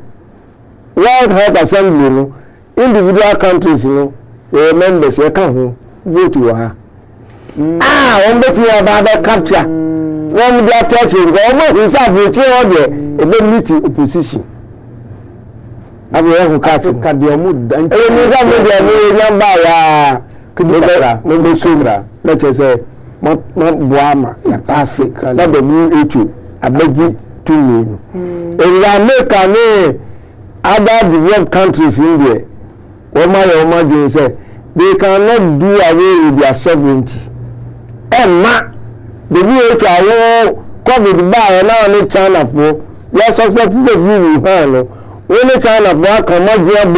World Health Assembly no individual countries no members e kan ho vote wo ha on bet you about capture one dey touch go mo who say vote o dey e be meet opposition abi who capture ka dey mo dan e ni ga mo dey mo number ya kidira mo be sugra let us say mo boama ya pass la the WHO abegi to me in America ne other developed countries in there Oma say they cannot do away with their sovereignty and the WHO awo COVID by now in China for your society is a view only China for come grab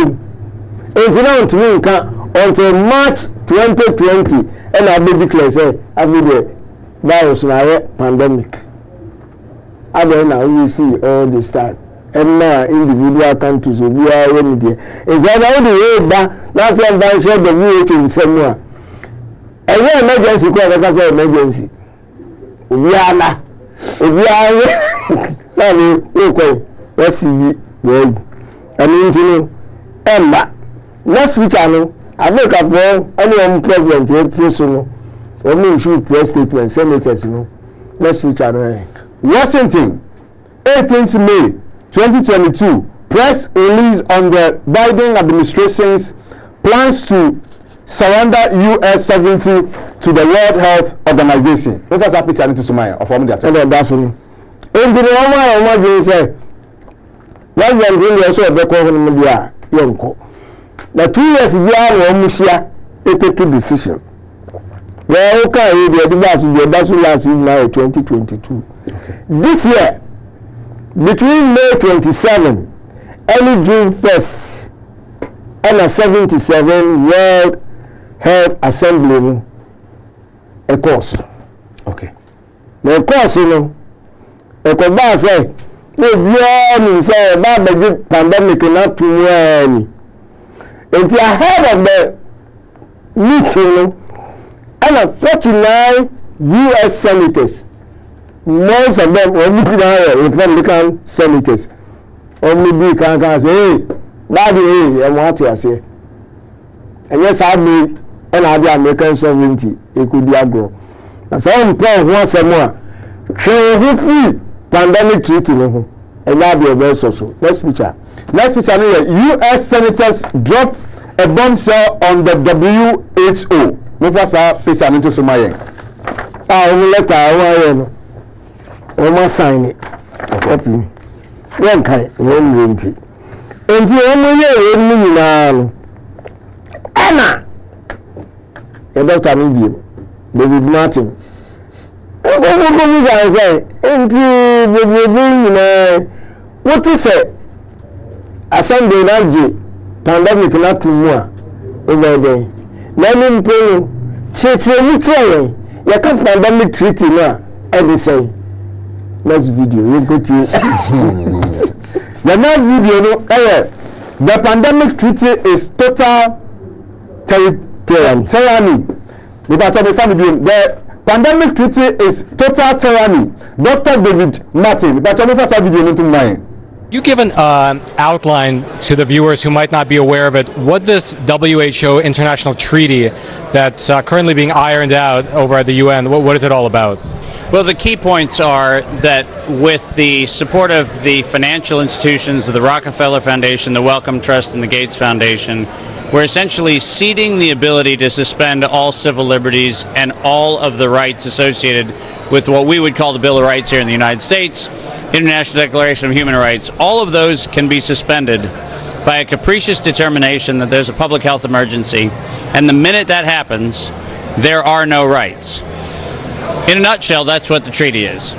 until March 2020 and I be declare say every day virus na pandemic. I don't know we see all this time and now individual countries will be all in there. It's all the way back. That's why I share the WHO in somewhere. And when emergency call, that's why emergency. We are now. We are okay. Let's see. I mean to know. Emma, next week I know. I make up for any president here personal. Only issue press statement, senators, you know. Next week I know. Washington, 18th May 2022, press release on the Biden administration's plans to surrender US sovereignty to the World Health Organization. What was that picture into Sumaya of the attack? And that's me. In the Roma, you say, less than 3 years old, the Coven Media, Yonko. The 2 years ago, Musia, they take a decision. Well, okay, that's last year, now 2022. Okay. This year, between May 27 early June 1st, and a 77 World Health Assembly, a course. Okay. The course, you know, a course say, we say about the pandemic not too well. It's ahead of the meeting, and 49 US senators, most of them were Republican senators. Only be can say, hey, daddy, hey, I want to say. And yes, I mean, and I the American sovereignty, it could be a grow. And so I'm proud once more. Show free pandemic treaty, and that be a very social. Next picture. Next picture, US senators drop a bombshell on the WHO. What was that picture into Sumayen? Will let our one sign it. Okay. One kind, one winty. And the only now, Anna, a doctor, David Martin. What I say? And what is it? A Sunday night, pandemic not too more over there. Let me pay. You can't pandemic treaty now, and say. Next video, you go to the next video. The pandemic treaty is total tyranny. The pandemic treaty is total tyranny. Dr. David Martin. You give an outline to the viewers who might not be aware of it. What this WHO international treaty that's currently being ironed out over at the UN, what is it all about? Well, the key points are that with the support of the financial institutions of the Rockefeller Foundation, the Wellcome Trust, and the Gates Foundation, we're essentially ceding the ability to suspend all civil liberties and all of the rights associated with what we would call the Bill of Rights here in the United States, International Declaration of Human Rights. All of those can be suspended by a capricious determination that there's a public health emergency, and the minute that happens, there are no rights. In a nutshell, that's what the treaty is.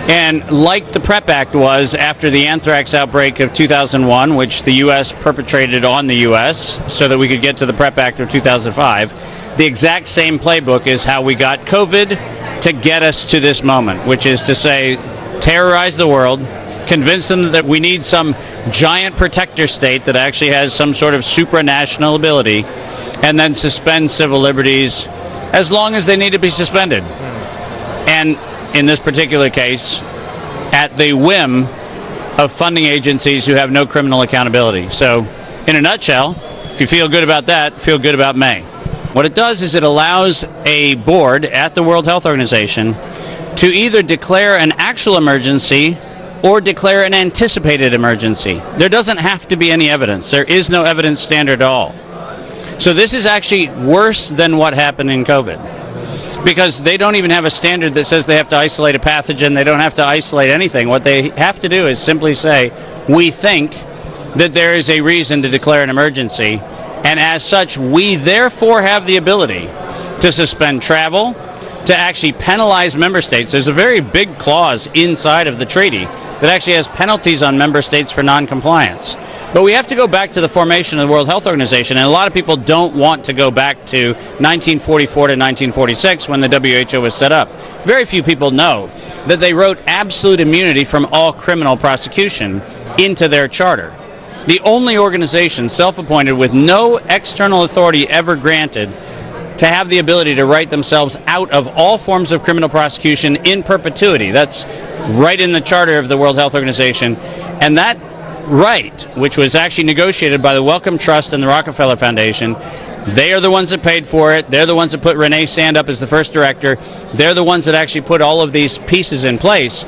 And like the PrEP Act was after the anthrax outbreak of 2001, which the U.S. perpetrated on the U.S. so that we could get to the PrEP Act of 2005, the exact same playbook is how we got COVID to get us to this moment, which is to say, terrorize the world, convince them that we need some giant protector state that actually has some sort of supranational ability, and then suspend civil liberties as long as they need to be suspended. And in this particular case, at the whim of funding agencies who have no criminal accountability. So, in a nutshell, if you feel good about that, feel good about May. What it does is it allows a board at the World Health Organization to either declare an actual emergency or declare an anticipated emergency. There doesn't have to be any evidence. There is no evidence standard at all. So this is actually worse than what happened in COVID, because they don't even have a standard that says they have to isolate a pathogen. They don't have to isolate anything. What they have to do is simply say, we think that there is a reason to declare an emergency, and as such, we therefore have the ability to suspend travel, to actually penalize member states. There's a very big clause inside of the treaty that actually has penalties on member states for non-compliance. But we have to go back to the formation of the World Health Organization, and a lot of people don't want to go back to 1944 to 1946 when the WHO was set up. Very few people know that they wrote absolute immunity from all criminal prosecution into their charter. The only organization self-appointed with no external authority ever granted to have the ability to write themselves out of all forms of criminal prosecution in perpetuity. That's right in the charter of the World Health Organization. And that right, which was actually negotiated by the Wellcome Trust and the Rockefeller Foundation, they are the ones that paid for it. They're the ones that put Renee Sand up as the first director. They're the ones that actually put all of these pieces in place.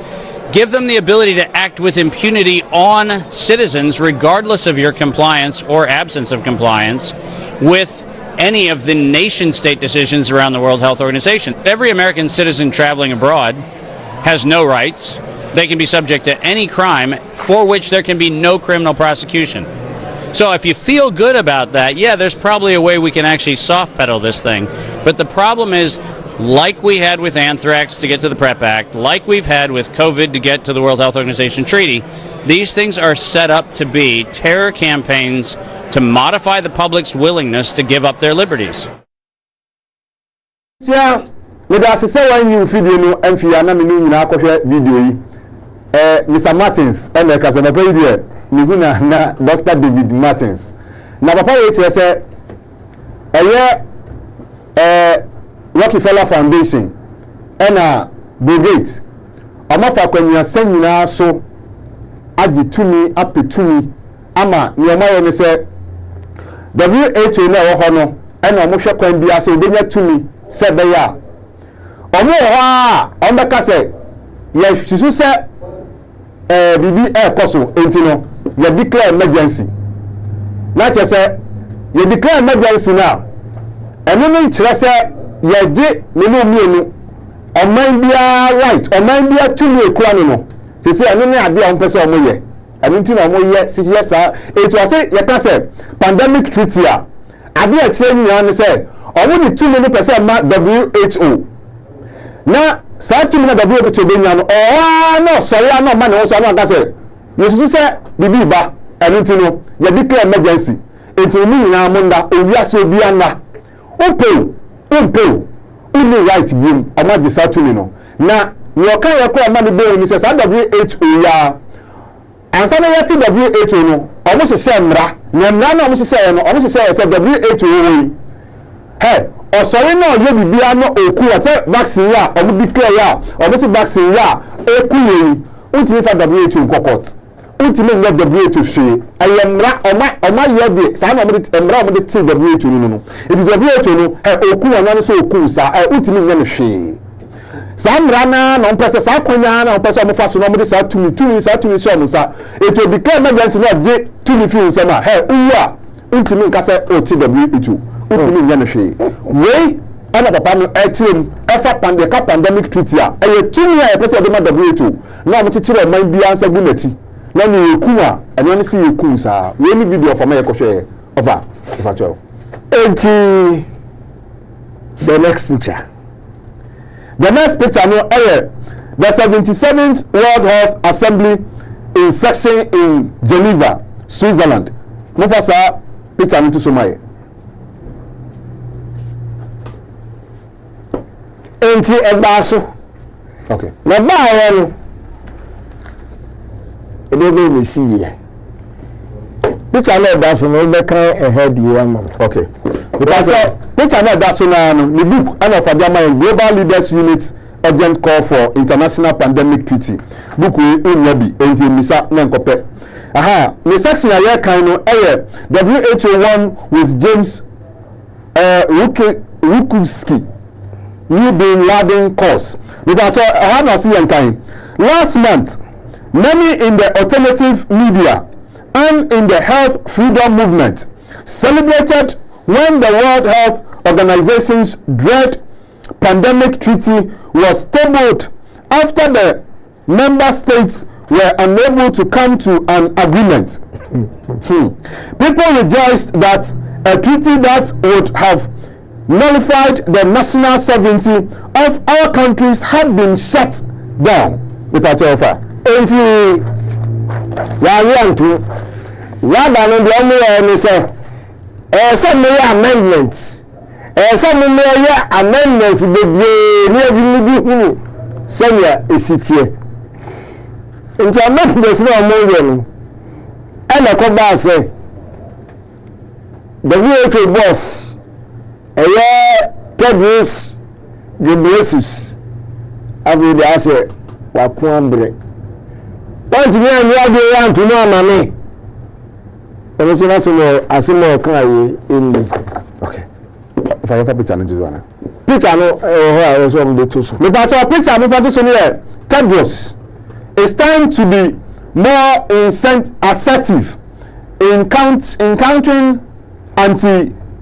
Give them the ability to act with impunity on citizens, regardless of your compliance or absence of compliance, with any of the nation-state decisions around the World Health Organization. Every American citizen traveling abroad has no rights. They can be subject to any crime for which there can be no criminal prosecution. So if you feel good about that, yeah, there's probably a way we can actually soft pedal this thing. But the problem is, like we had with anthrax to get to the PrEP Act, like we've had with COVID to get to the World Health Organization treaty, these things are set up to be terror campaigns to modify the public's willingness to give up their liberties. Yeah, with us say when you video no amfia na me no nyina akɔhwɛ video yi. Mr. Martins and the Casanova here, Nihuna na Dr. David Martins. Na papa we chere say Rockefeller Foundation and Brigade. Amafa kwanya san nyina so agi tumi apetumi ama nyoma ye ne say WHO na wo ho no na omo hwe kwan bia say obenya tumi se be ya. Omo ho a ombeka say ye susu say bibi koso entino ye declare emergency na che say ye declare emergency now eno no kire say ye je me no mienu oman bia right oman bia tumi ekura no se say eno ne ade a ompese omo ye eno ntino omo ye si ye sa etu ase ye ka say pandemic treaty a ade a kire ni an say omo ni tumi no pese ma WHO na saa tumi na dabu obi chebenya no no sorry no man no so no aka say yesu say bibi ba enti no ye declare emergency enti mi nyina monda owiase obi anda open uni right game ama saa tumi no na yo kan ye ko ama ni be ni say saa WHO ya ansa na yeti WHO no omo hye mra na mra na omo hye no omo hye say WHO we hey osori na oye bibia no oku ate vaccine ya omo declare ya omo se vaccine ya oku yi untimi fa WHO kokot untimi nge WHO hwe ayemra oma ye de sa na omo de ti WHO no edi WHO no oku wana so oku sa untimi nge ne hwe sa mra na no mpese sa konya na mpese omo fa so no omo de sa tumi so omo sa eto declare emergency na de tumi fi nsema uwa untimi nka se oti WHO utimi nya ne hwe we ana papa no etim efa pandemic treaty a tumi a pese de ma WHO na mo chichire man bia ansa gu nati na ne yeku a eno ne se yeku sa we ni video for me yekohwe over cho enti the next picture no the 77th World Health Assembly in session in Geneva, Switzerland. Mo fa sa picture no to so mai enti ebaso okay na ba ya no edebe ni si ye picture na ebaso no be kan ahead you am okay because picture na ebaso na no the book and of Adiama Global Leaders Unit urgent call for international pandemic treaty book we nyabi enti misa na nkope the section here kan no WHO one with James Rukuski New Bin Laden cause. Because I have not seen time. Last month, many in the alternative media and in the health freedom movement celebrated when the World Health Organization's dread pandemic treaty was tabled after the member states were unable to come to an agreement. People rejoiced that a treaty that would have nullified the national sovereignty of our countries had been shut down. Without offer. Enti Yayantu Yada no the only say some amendments some amendments be senior esitie enti amendments no omo no and the come say the WHO boss Tedros Jesuits abu de ase wa kuambre want me and you want to know mama eno so na so asimo kan in okay if I have picture no just one picture no I was on the two so but our picture no for this one here Tedros it's time to be more assertive in countering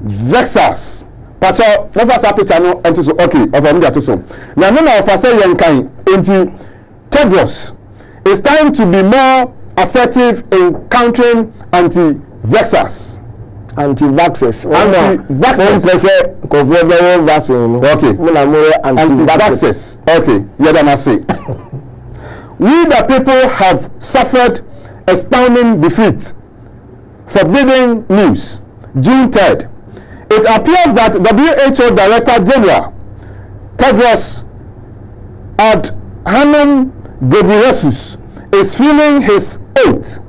vexers pacho never sa picture no ento so okay of am to so na no na of say yen kan enti Tedros, it's time to be more assertive in countering anti-vaxxers. Anti-vaxxers. Okay. Anti-vaxxers. Okay. Yeah, say. We the people have suffered astounding defeat. Forbidden news. June 3rd. It appears that WHO Director General Tedros Adhanom Ghebreyesus is feeling his oath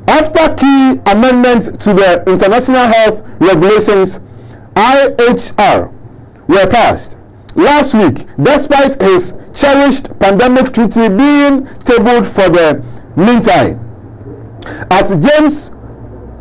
after key amendments to the International Health Regulations (IHR) were passed last week, despite his cherished pandemic treaty being tabled for the meantime. As James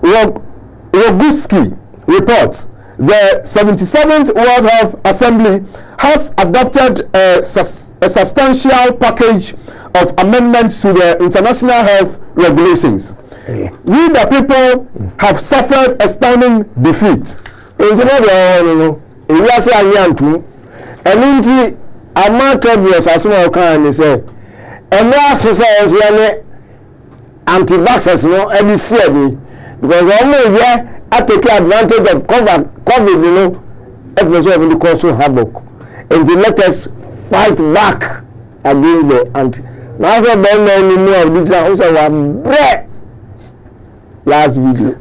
Roguski reports, the 77th World Health Assembly has adopted a substantial package of amendments to the International Health Regulations. We the people have suffered astounding defeat. Anti-vaxxers no any see me because only here I take advantage of COVID, you know, everyone will cause havoc, and they let us fight back against the anti. Now the men anymore of this also bread. Last video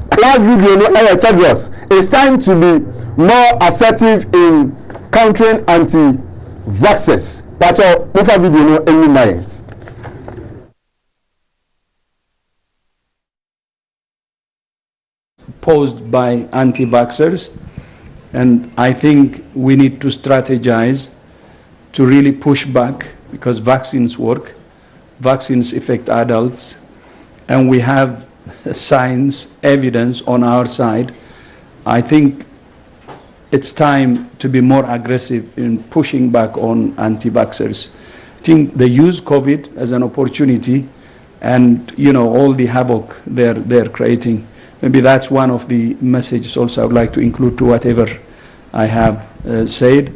no Tedros, it's time to be more assertive in countering anti-vaxxers. But your video no any mind. Posed by anti-vaxxers, and I think we need to strategize to really push back because vaccines work, vaccines affect adults, and we have science, evidence on our side. I think it's time to be more aggressive in pushing back on anti-vaxxers. I think they use COVID as an opportunity and, you know, all the havoc they're creating. Maybe that's one of the messages also I would like to include to whatever I have said.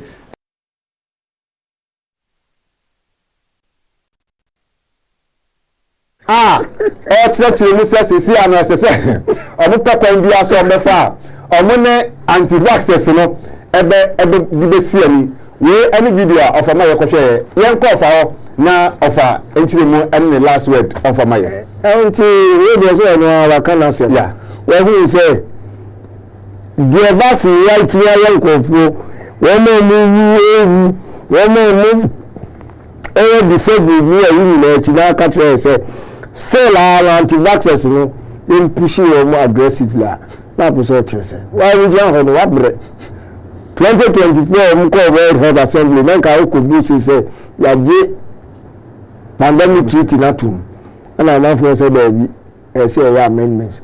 Church mu say see am say omo papa bi aso omo fa omo ne anti-vaxxers no ebe dibe si ani we any video of am ye kwhwe yen ko fa na ofa enchire mu any last word of am ye anti we dey say no wa kana say yeah we who say the vaccine right we yen ko fo we disabled me you know china ka try say still our anti-vaxxers no in pushing more aggressively na person say why we just hold what bread 2024 we call World Health Assembly then ka ko bu say ya je pandemic treaty na tum and I for say there say ya amendments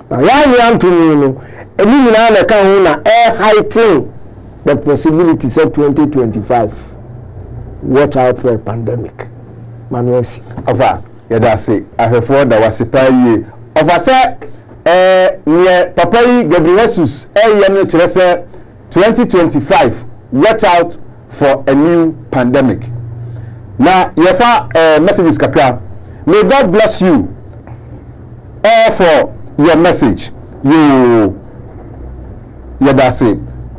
now ya to me no any na ka hu na heighten the possibility say 2025 watch out for a pandemic manuasi over yada say ahefo da wasipa yi over say ne papa yi Ghebreyesus ye no kire say 2025 watch out for a new pandemic. Now yefa messages kakra. May God bless you all for your message. You yada say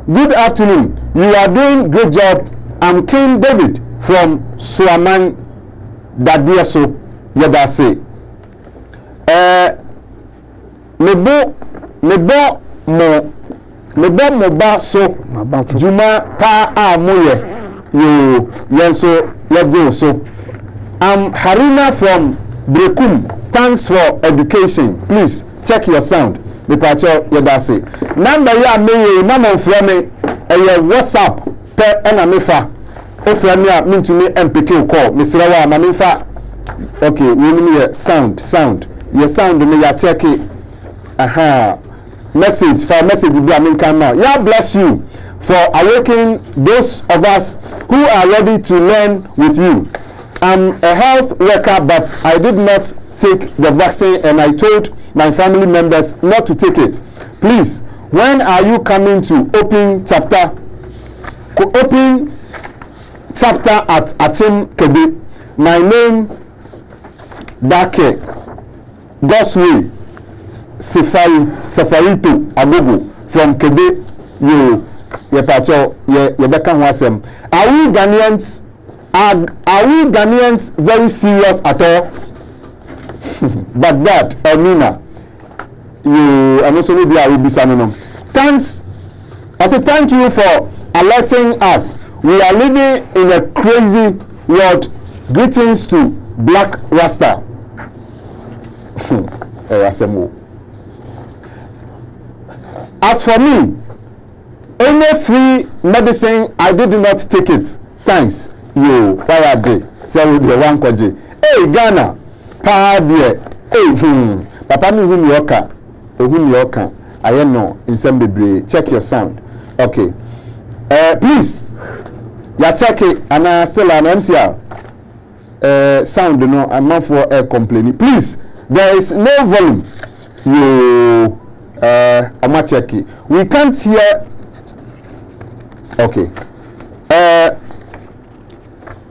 good afternoon, you are doing great job. I'm King David from Suaman Dadieso yada say mebo mo ba so juma pa amoye yo yenso yeje so I'm Harina from Brekum. Thanks for education. Please check your sound. The pacho yada say number ya me na mo frɛ me WhatsApp pe na mefa o frɛ me a mintumi MPK call me srawa ma mefa. Okay, we need sound your sound me ya check it. Message for message be American now. Yeah, bless you for awakening those of us who are ready to learn with you. I'm a health worker, but I did not take the vaccine and I told my family members not to take it. Please, When are you coming to open chapter at Atim Kebe? My name Dake Gosway Safarito Agogo from Kebe. You Yepacho Yebeka Wasem. Are we Ghanaians very serious at all? But that Elmina, you and also maybe I will be saying thanks. I say thank you for alerting us. We are living in a crazy world. Greetings to Black Rasta. As for me, any free medicine, I did not take it. Thanks. You, why are they? So with the one kwaji. Hey Ghana, pa dear. Hey, Papa mi win yoka. Win yoka. I know in some degree. Check your sound. Okay. Please. Ya check it and still an MCR. Sound no, I'm not for complaining. Please. There is no volume. You I'm check it. We can't hear. Okay.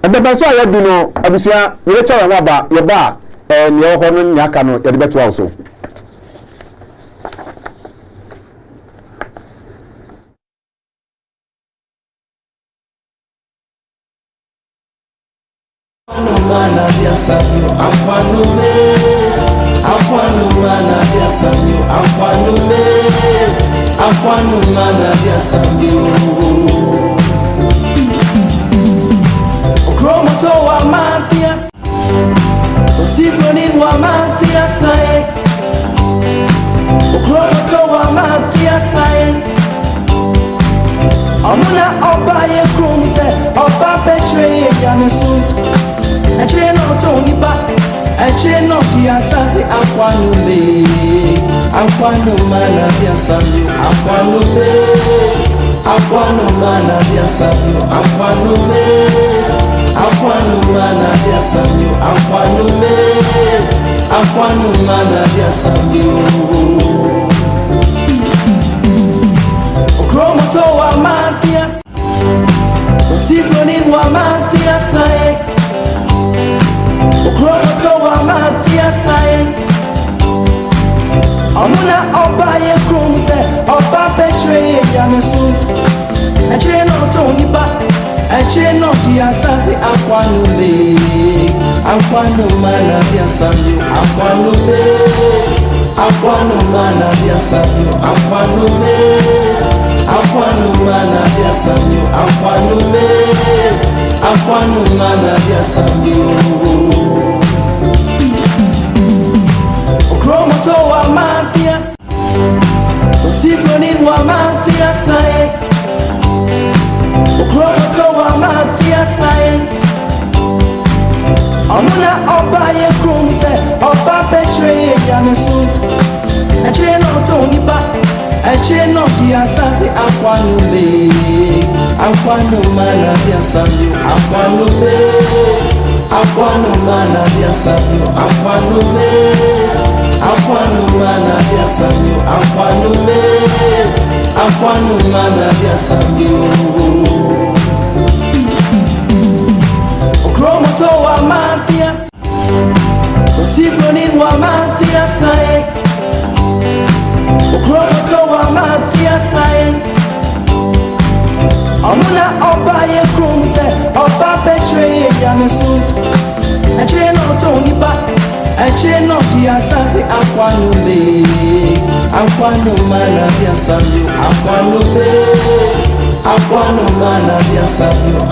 The best way you know, obviously, we try to about your bar and your home in Yakano, you're the better also. Kromoto wa Matias, Osigoni wa Matias, Kromoto wa Matias, Amuna Obaye Krumse, Oba Betray Yamesu, a chain of Tony Bat, a chain of the Assassin Aquanume, Aquanumana, the Assassin, Aquanumana, the Assassin, Aquanumana dia samyo, Aquanumana dia samyo. Okromoto wa Matias, Osigoni wa Matias, Okromoto wa Matias, Amuna Obaye Krumse, Oba Betray Yamesu, a chain of Tony Bat. A chain of the assassin Aquanume, Aquanumana dia samyo, Aquanumana dia samyo, Aquanumana dia samyo, Aquanumana dia samyo. Okromoto wa Matias, Osigoni wa Matias, Okromoto wa Matias, Amuna Obaye Krumse, Oba Betray Yamesu, a chain of Tony Bat, a chain of the Assassin Aquanume, Aquanumana dia samyo, Aquanumana dia samyo, Aquanumana dia samyo, Aquanumana dia samyo. Okromoto wa Matias, Osigoni wa Matias, Okromoto wa Matias, Amuna Obaye Krumse, Oba Betray Yamesu, a chain of Tony Bat, a chain of the Assassin Aquanume, Aquanumana dia samyo, Aquanumana dia samyo,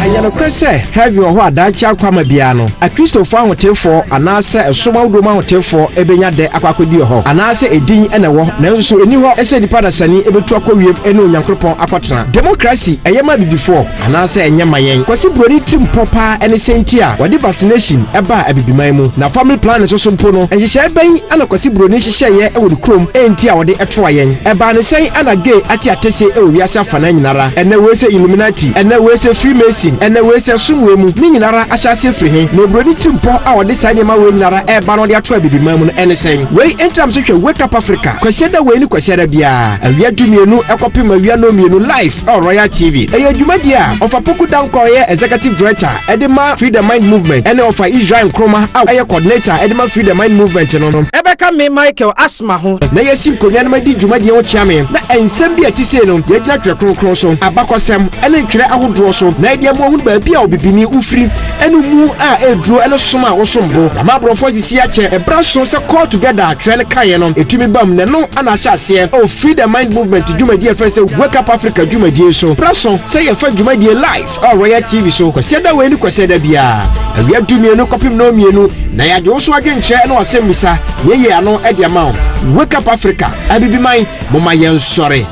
Ayano Cresse, have you what Dacha Quamabiano, a Christopher Hotel for, and answer a Suma Roma Hotel for Ebenya de Aquadio, and answer a D and a walk, never so anyhow, as a Padasani, able to acquire any Yankropon Aquatra. Democracy, I am before, and answer a Yamayan, Quasi Tim Papa and a Saintia, what the vaccination, a bar a bibimaimu, now family plan is also Pono, and she shall bang and a Quasi Bronish share with Chrome, and Tia de Atroyan, a bar say and a gay at your Tessie, oh, Yasa Fananara, and the West Illuminati. Illuminati and then we say Freemason and then we say Sumwemu Ninara Ashasi Free no Brody Timpo our designer Winara Ebano dia Trabi Mamun and saying way in terms of Wake Up Africa Kwaseda we ni Kwaseda bia and we are doing no ekopima we are no me no life or Royal TV e Jumadia of a Poku Down Korea executive director Edema Freedom Mind Movement and of Israel Kroma our coordinator Edema Freedom Mind Movement no Ebeka me Michael Asma ho na yesim konya ma di Jumadia o chiame na ensem bia ti se no ye gina twekron so abakosem ene ntwere ahodro so na dia mo hu ba bia obibini ufiri enu mu a edro ene soma wo sombo na mabrofo sisi ache ebra so se call together twele kaye no etumi bam ne no ana hyase o Freedom Mind Movement Jumadia first Wake Up Africa Jumadia so praso say ye fa Jumadia live or Royal TV so kwaseda we ni kwaseda bia awia dumie no kopim no mienu na ya jo so adwenche na osemmisa ye ano e dia ma Wake Up Africa abibi man moma yen sore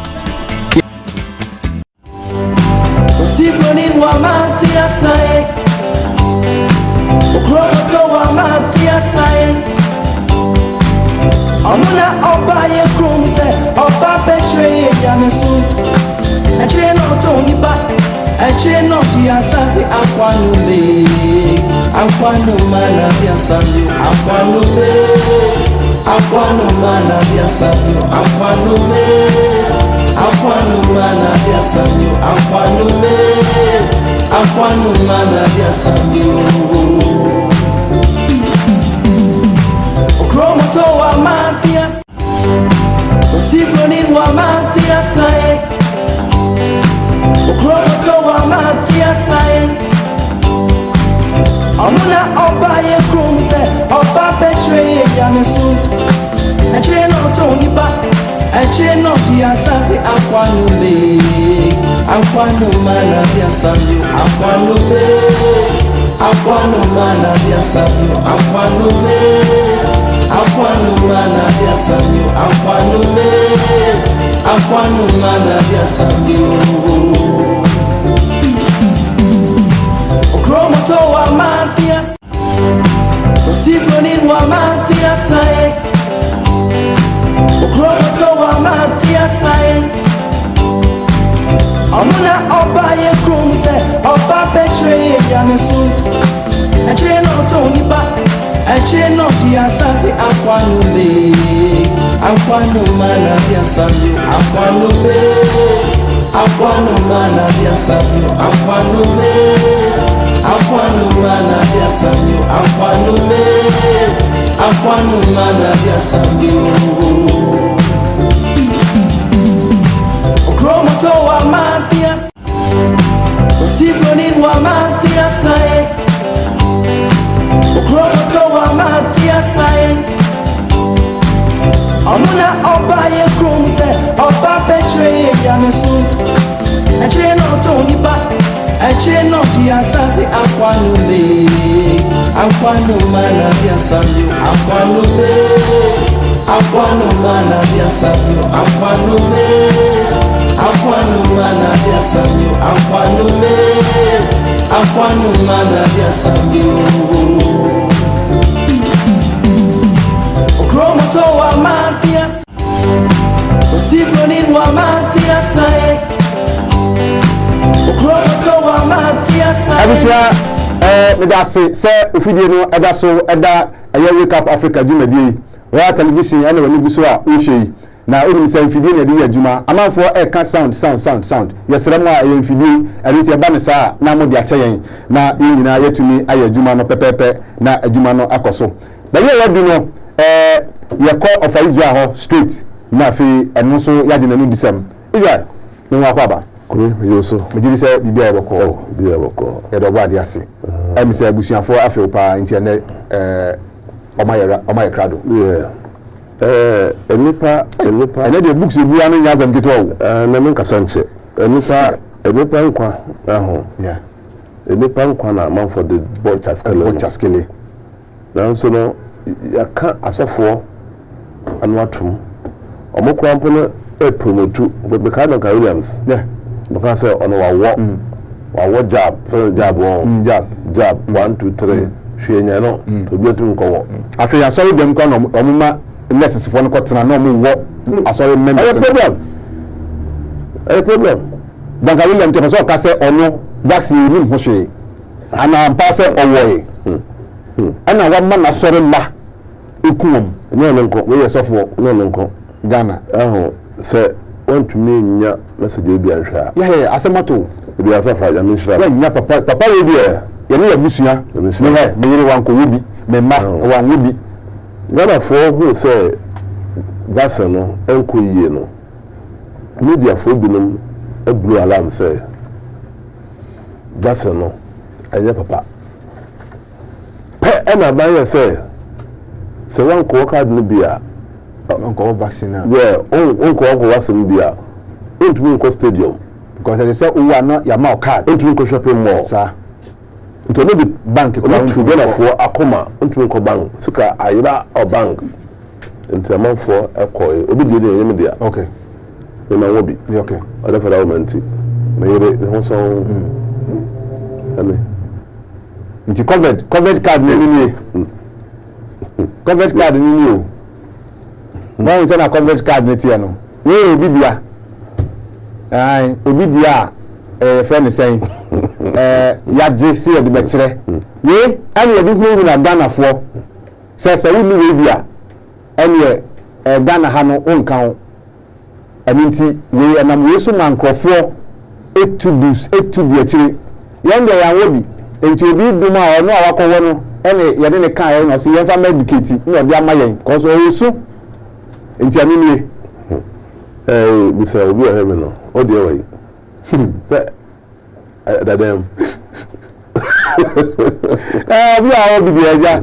Sigoni wa matia sai Okroto wa matia sai Amuna oba ye krumse oba betray ya mesu Eche no toni ba eche no dia sasi akwanu mana dia sami akwanu mana dia sami akwanu mana dia sami akwanu mana dia sami Okromoto wa Matias Sigoni wa Matias Okromoto wa Matias Amuna oba ye krumse oba betray ya mesu Eche no toni ba eche no dia sasi akwanu mana dia sami akwanu mana dia sami akwanu mana dia sami akwanu mana dia sami Okromoto wa Matias Sigoni wa Matias Okromoto wa Matias Amuna oba ye krumse oba betray ya mesu Eche no toni ba eche no dia sasi akwanu mana dia sami akwanu mana dia sami akwanu mana dia sami akwanu mana dia sami Okromoto wa Matias Sigoni wa Matias Okromoto wa Matias Amuna oba ye krumse oba betray ya mesu Eche no toni ba eche no dia sasi akwanu mana dia sami akwanu mana dia sami akwanu mana dia sami akwanu mana dia sami Okromoto wa Matias Sigoni wa Matias Okromoto wa Matias Abisha medase se ofidie no eda so eda Wake Up Africa Jumadia wa television ene wani guso a ohwei na onim se mfidie na de adwuma amanfo eka sound yesere mo a ye mfidie eriti eba ne saa na mo de acheyen na yina yetumi aye adwuma no pepepe na adwuma no akoso ba ye yadu no ye call of Israel ho straight na fi eno so yade nanu disem Israel no akwa Kuri yoso mejiri se bibia eboko e do bwa de ase emi se abusuafo afi pa nti ene omayera krado enipa ene de books ebu anu nyazam kito wo na men kasanche enipa nkwa aho enipa nkwa na man for the boy chaskele na so no yaka asofo anu atum omokwa mpono promote but kind Williams because on our job so job 1 2 3 hwenya no to be tun ko afi ya sorry dem ko no omuma nurses for no ko tena no mo wo asori members problem Duncan William Tepaso ka say ono vaccine ni ho hwe ana ampa say owoe ana wa ma na sori ma ekuom no nko we yesofo no nko Ghana say want to me nya message obi anhwa yeah asemato obi asafa ya minshra ya nya papa we bi ya ne abusua me yire wan ko wobi me ma wan wobi Ghana for who say vaccine no enko yie no media for binum a blue alarm say vaccine no anya papa pe na ban say wan ko card no bia onko vaccine yeah onko vaccine bia ontumi ko stadium because they say uwa no ya ma card ontumi ko shopping mall sa nto no be bank ko to Ghana for akoma ontumi ko bank sika ayira o bank ntaman for ekoi obi die dey yem dia okay na wobi okay other federal government na yire ho so nti covid card ni covid card ni o na we say na covid card ni tie no we obi dia obi dia friend say yaje see the betre we ani e bi hu na Ghana for say we ni we bia ani Ghana ha no onkan aminti we na we so man krofo etu di akire yende ya wobi enti obi duma ono awakọwọ no ene yede ne kan no se yemfa ma educate ni obi ama yen cause o so enti amini bisa obi o heme no o de wai dadem bi awo bi de aja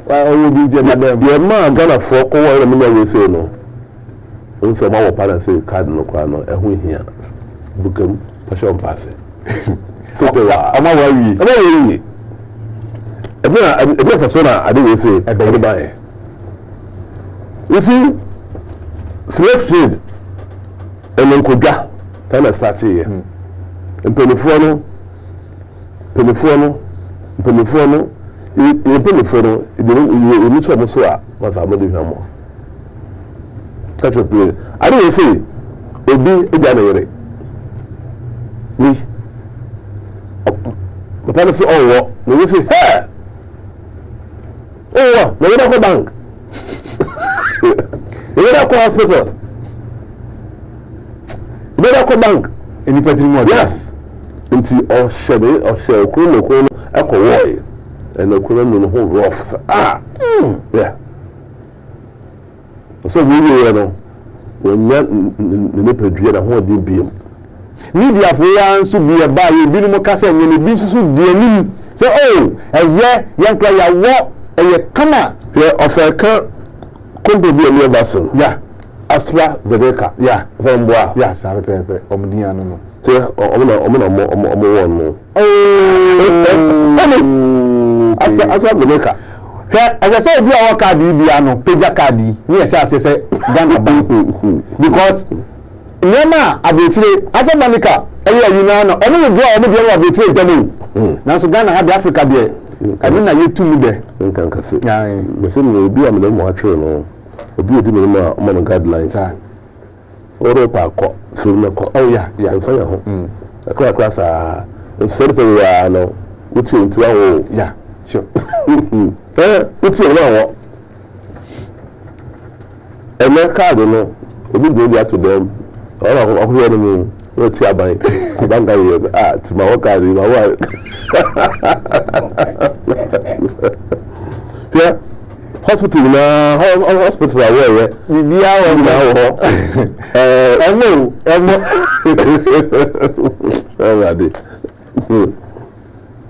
o bi je dadem de ma Ghana for ko wo me na we say no on se ma wo para say card no kwa no ehun hia bukam passion pass so pe wa ama wa wi ebe for so na ade we say ebe ba e you see slave trade enen kodwa tana start here mpelefo no ide ni cho mo so a wa za mo de hwa mo catch play ade we say obi eja na yere we papa no say owo no we say hey owo no we da ko bank we da ko hospital we da ko bank any petri mo yes nti o shebe okuru ekowo and okuru no ho rough yeah so we no wonya ne pedua na ho di biem media for ya nso bi e ba ye bi no ka se nye ne bi nso di anim se eye yankra ya wo eye kama ye ofeka kombo bi e vaccine yeah AstraZeneca yeah vomboa yeah sa pepe omdi anu no so omo won no AstraZeneca as I say bi awo card bi anu pager card ni e say Ghana bank because Nema abetire AstraZeneca eya yuna no onu do onu bi wa abetire demo na so Ghana ha Africa de adu na yetu mu de nkan kase bese no bi am mo atwe no obi odi no ma no guidelines oro pa ko film ko yeah fa ya ho akwa class a so pe ya no uti ntu awo yeah sure uti na wo ene card no obi do ya to them ọ̀rọ̀ ọkùnrin ẹni mi ló ti àbáǹkà yìí tí ma wọ́n káàdì ma wà yẹ hospital náà hospital àwọ̀ ẹ̀yẹ bíbí àwọn ọ̀nà àwọ̀ ẹ̀mọ́ ẹ̀rọ àdé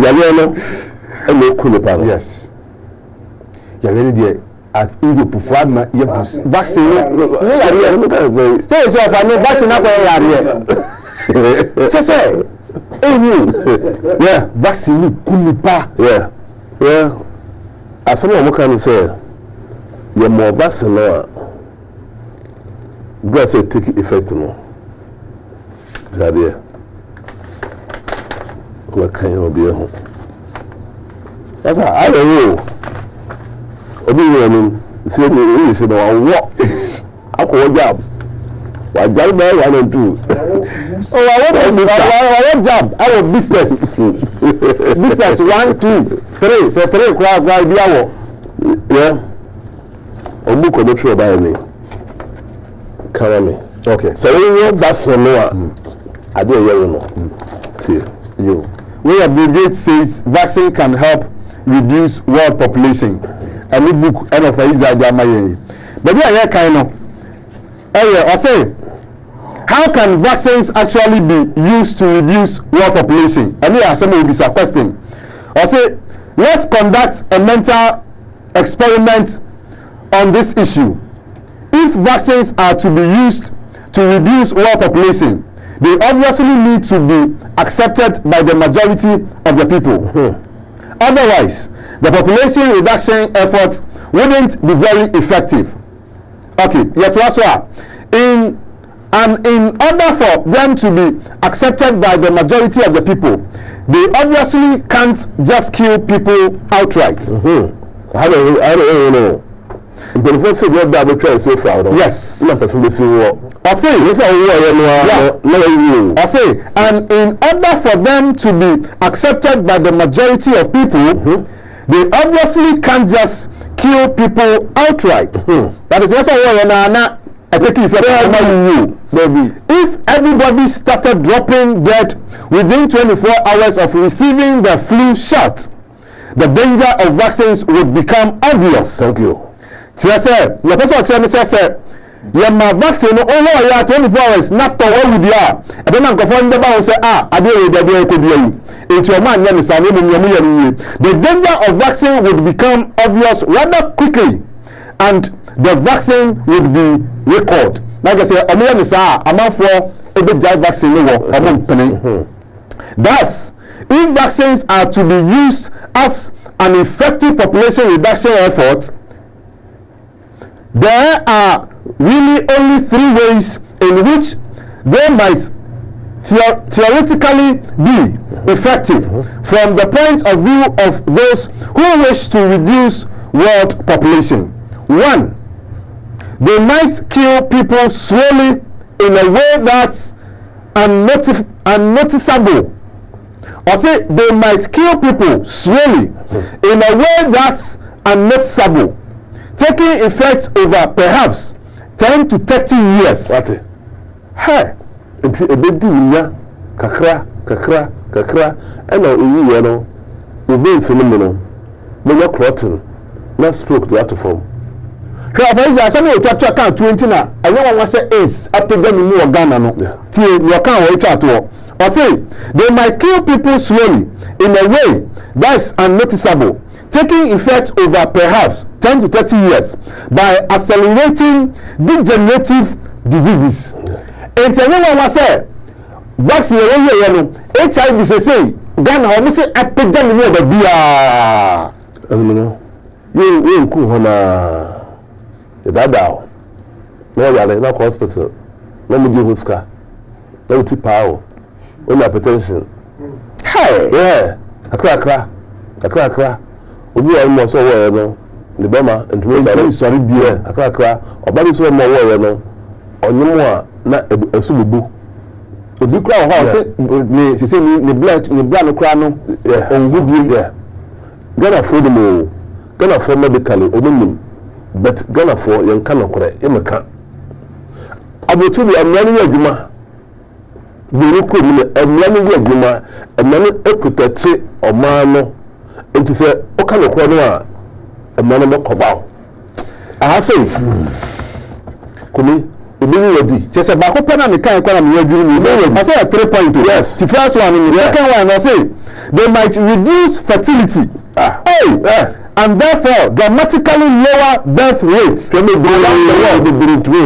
yàrá ẹ̀nà ẹ̀mọ́ kú nípa rẹ̀ yes yàrá ẹni díẹ̀ at Europe for adma ye vaccine ni yare say so fa ni vaccine ko yare say yeah vaccine kunipa yeah asama mo kan say ye mo vaccine no go say take effect no yare ko kan yo bi ho asa ayo obi wonu se ni se no wo akọ job What jab 1 and 2? Oh, I want jab. I want business. Business 1, 2, 3. Say 3 crowd be our. Yeah. Obu ko no tro ba ni. Karami. Okay. So we want vaccine no I do hear no. See you. Where Bill Gates says vaccine can help reduce world population. And the book end of Israel Jamaye. But we are kind of. I say, how can vaccines actually be used to reduce world population? And here some will be question. I say, let's conduct a mental experiment on this issue. If vaccines are to be used to reduce world population, they obviously need to be accepted by the majority of the people. Otherwise, the population reduction efforts wouldn't be very effective. Okay, yet also in order for them to be accepted by the majority of the people, they obviously can't just kill people outright. I don't know. But if you have that try so far, yes. Not as we see what. I say, and in order for them to be accepted by the majority of people, they obviously can't just kill people outright. That is also why if everybody started dropping dead within 24 hours of receiving the flu shot, the danger of vaccines would become obvious. Thank you. Say, your person say, your vaccine over ya 24 hours, not to all with ya. And then I'm going to say, I did it's your man, the danger of vaccine would become obvious rather quickly, and the vaccine would be recalled. Like I say, I'm out for every vaccine. Thus, if vaccines are to be used as an effective population reduction effort, there are really only 3 ways in which they might theoretically be effective from the point of view of those who wish to reduce world population. 1, they might kill people slowly in a way that's unnoticeable. Or say they might kill people slowly in a way that's unnoticeable, taking effect over perhaps 10 to 30 years. Hey, it's a bit dinya kakra and now you know events phenomenon when you're clotting not stroke to that form. Somebody will talk account 20 now. I don't want to say is epidemic more Ghana no. You can't wait at all. Or say they might kill people slowly in a way that's unnoticeable, taking effect over perhaps 10 to 30 years by accelerating degenerative diseases. And anyone was say vaccine HIV say Ghana almost say epidemic more the beer. You cool hona the dada no yale na hospital no me give huska no ti pao no hypertension. Hey, yeah, akra obi wa mo so wo no the bema and me sorry bia akra obali so mo wo no onyimo a na esububu odi kra ho say ni blood no kra no ongu bi yeah Ghana for them Ghana for medically omunim but Ghana for yan kana kore emeka abotu bi amani adwuma bi ko ni amani adwuma amani eputete omano enti se o kana kore no a amani no koba aha say kumi obi wadi just ba ko pena me kan kwa na me adwuma ni I say 3 point. Yes, the first one in the second one I say they might reduce fertility and therefore dramatically lower birth rates around the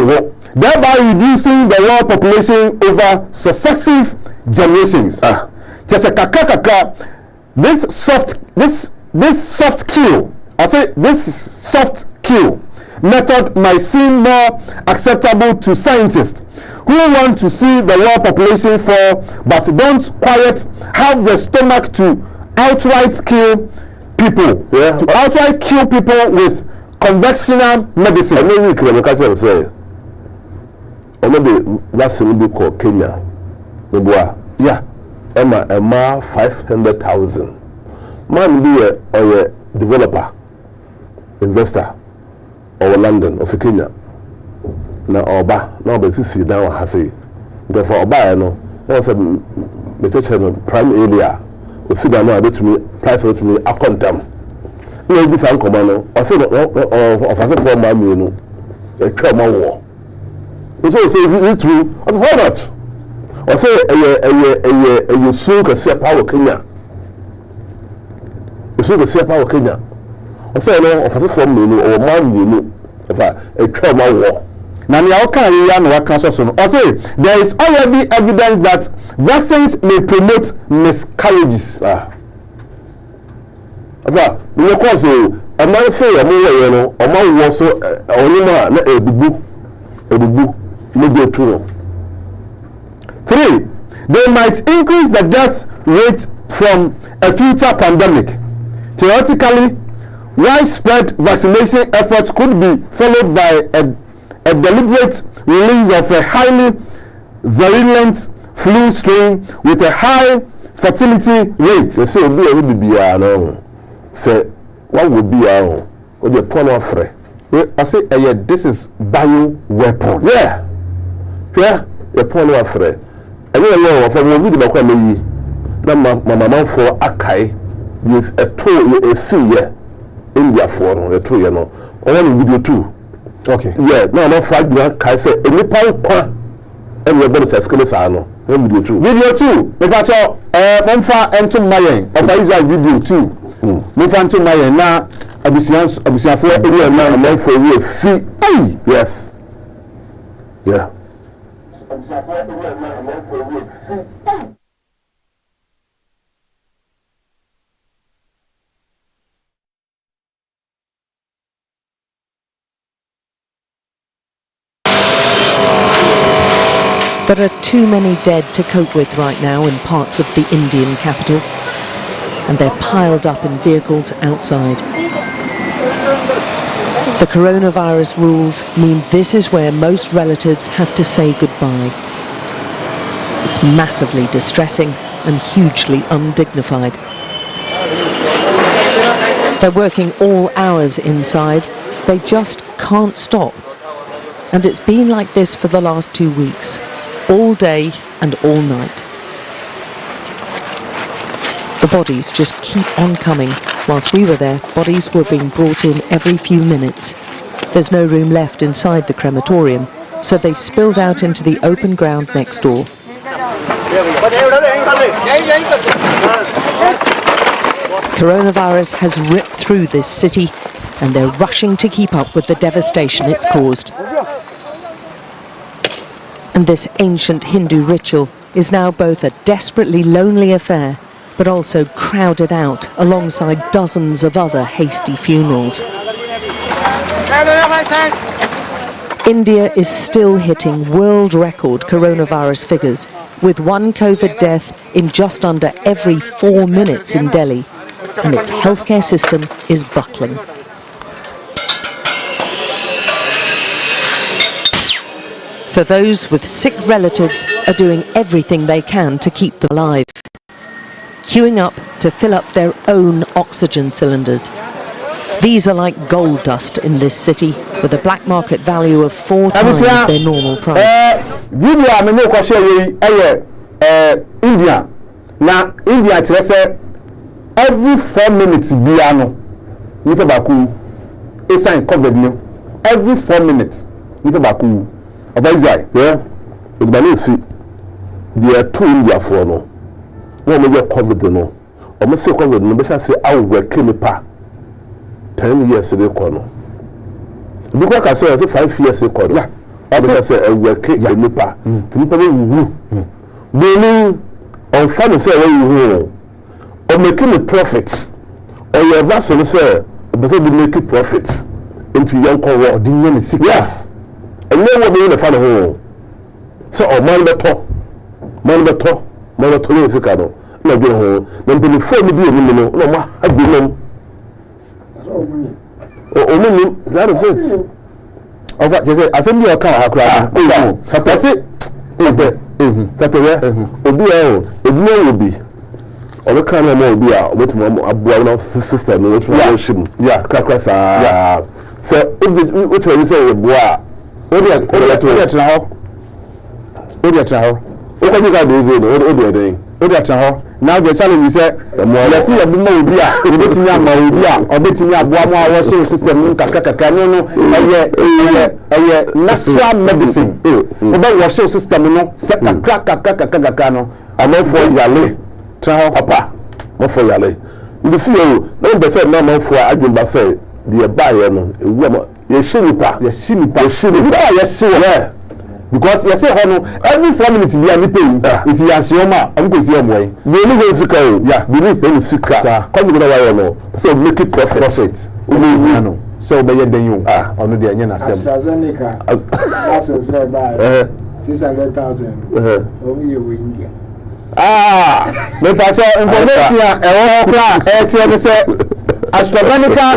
world, thereby reducing the world population over successive generations. Just a kakaka, this soft kill, I say this soft kill method might seem more acceptable to scientists who want to see the world population fall but don't quite have the stomach to outright kill people. To outright kill people with conventional medicine. I know we can catch and say the vaccine be called Kenya. Yeah. Emma 500,000. Man be a developer, investor, or London, of Kenya. Now, Oba, now be see down Hasi. Therefore, Oba, no, also the prime area. We see that now, to me, price to me, a quantum. You this uncle, man, I said, of a 4 man, you know, a trauma war. It's also true. Why not? I say, a soon can see a power Kenya. You soon can see a power Kenya. I say, no, of a 4 man, or man, you know, if a trauma war. Now, I say, there is already evidence that vaccines may promote miscarriages. You know, so a man say, a man was so a bubu, no true. 3. They might increase the death rate from a future pandemic. Theoretically, widespread vaccination efforts could be followed by a deliberate release of a highly virulent flu strain with a high fertility rate. They say, say, what would be our what the point of free? I say, this is bio weapon. Yeah, the point of free. I know from a video about me. Now, my mama for Akai is a 2 year India for a 2 year no. Only video 2. Okay. Yeah, no, no, 5 years. Kai say, any power, and we're going to test Kelesano. Video 2. Video 2. The battle, Monfa and to Mayan, of Israel video 2. Monfa to Mayan, now, Abusian for a man for a fee. Hey, yes. Yeah. There are too many dead to cope with right now in parts of the Indian capital, and they're piled up in vehicles outside. The coronavirus rules mean this is where most relatives have to say goodbye. It's massively distressing and hugely undignified. They're working all hours inside. They just can't stop. And it's been like this for the last 2 weeks. All day and all night. The bodies just keep on coming. Whilst we were there, bodies were being brought in every few minutes. There's no room left inside the crematorium, so they've spilled out into the open ground next door. Coronavirus has ripped through this city, and they're rushing to keep up with the devastation it's caused. And this ancient Hindu ritual is now both a desperately lonely affair, but also crowded out alongside dozens of other hasty funerals. India is still hitting world record coronavirus figures, with 1 COVID death in just under every 4 minutes in Delhi, and its healthcare system is buckling. So those with sick relatives are doing everything they can to keep them alive, queuing up to fill up their own oxygen cylinders. These are like gold dust in this city, with a black market value of 4 times their normal price. India. Now, India say every 4 minutes biano, nipa baku, esa in COVID no. Every 4 minutes, nipa baku. Abajai, yeah, the Banisi, there are 2 India for no. One major COVID no. Or must say COVID no, but I say I will kill me pa. 10 years ago, no. Because I say 5 years ago, yeah. I say I will kill me pa. People will meaning on fun say when you or making a profit, or your vessel say, but they make a profit into young cover. Yes. And then what we in the fan home. So, man, better, is a canoe. No, go home. Then, before we be a minimum, no, I be no. Oh, that is it. Over just say assembly account hakura. That's it. Obi or kind of more be a bit more a system, which one, yeah, crackers. So, which one you say, bois, what do you now? What can you guys do? Now the challenge is let's see a bit more dear, a bit more or bit more washing system, a natural medicine. About washing system, second crack, I'm not for Yale. Papa, not for Yale. You see, no, the fair number for Ajumba say, the buyer, a woman, yes, because you say every 4 minutes be any pain. It is Yasioma, I'm going to see your way. We only go to call, yeah, we need to see car. Come to the so make it profit. So by the you on the Anian AstraZeneca, that's by 600,000. Only you India. The partial information, AstraZeneca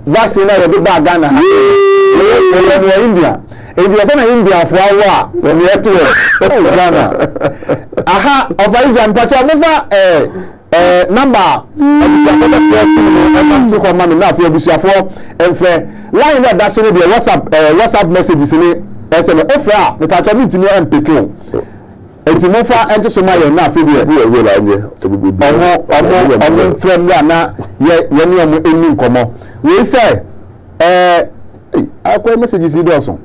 vaccine is a big bag Ghana. India. If you are in India for a while, when you have to Ghana. Aha, of Asian Pacha number to command enough for and fair line that's only the WhatsApp messages in it. As an offer, the Pacha meeting me and picking. It's more far and to Somalia enough. We say, I quite messages also.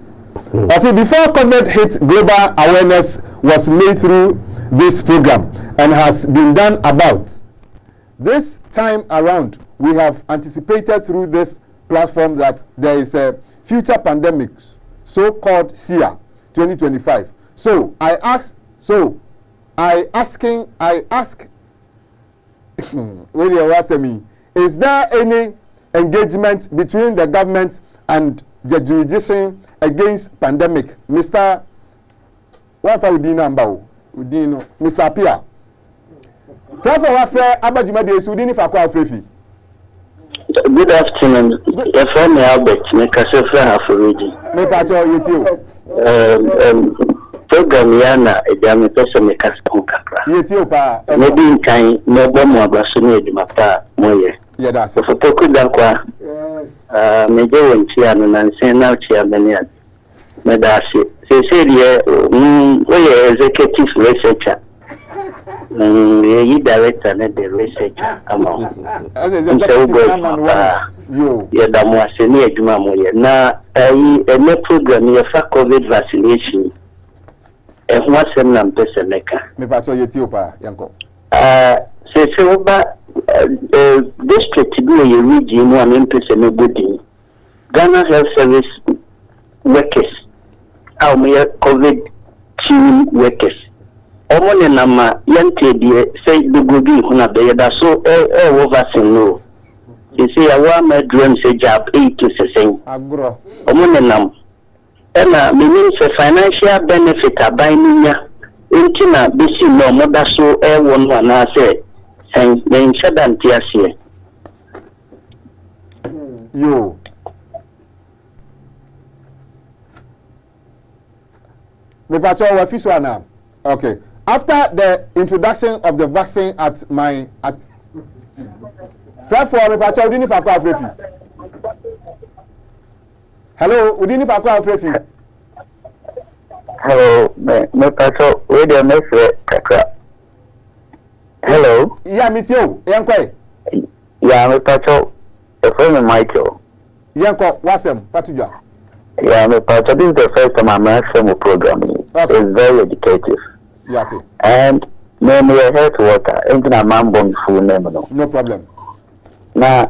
I say before COVID hit, global awareness was made through this program and has been done about. This time around, we have anticipated through this platform that there is a future pandemics, so-called SIA 2025. So I ask, is there any engagement between the government and the jurisdiction against pandemic? Mr. What for Mr. Pia. Therefore, after Abajima de Sudini Fakwa Frefi. Good afternoon. If I'm Albert, make a self already. Make a show you too. Program Yana, a damn person make us Kakra. You too, pa. Maybe in time, no bomb or Basuni, Mata, Moye. Yeah, that's so for Tokudakwa. Major and Chian and saying now Chiamanian. Medasi. They said, yeah, executive researcher. You director and the researcher. Come on. Yeah, that was a near Jumamoya. Now, a program here for COVID vaccination. And what's a number Seneca? Me pato Ethiopia, Yanko. Say, district to do a region 1% of good. Ghana Health Service workers, our COVID team workers. Omone nama yante die say the gobi huna be da so vaccine no. You say awa medrem say job 8 to 6. Agro. Omone nam. Ena meaning say financial benefit abainya. Intina bisi no moda so won na say sen den shadan tiasie. Yo. Me pacho wa fiso na. Okay. After the introduction of the vaccine at therefore, Udini Fakwa Frefi. Hello, Udini Fakwa Frefi. Hello, me pacho, where do you Kakra? Hello? Yeah, meet you. Yankwe. Yeah, me pacho, a friend of Michael. Yanko, what's him? Patuja. Yeah, me pacho, this is the first time I'm actually programming. Okay. It's very educative. Yati. And name your health water, anything a man born full name. No problem. Now,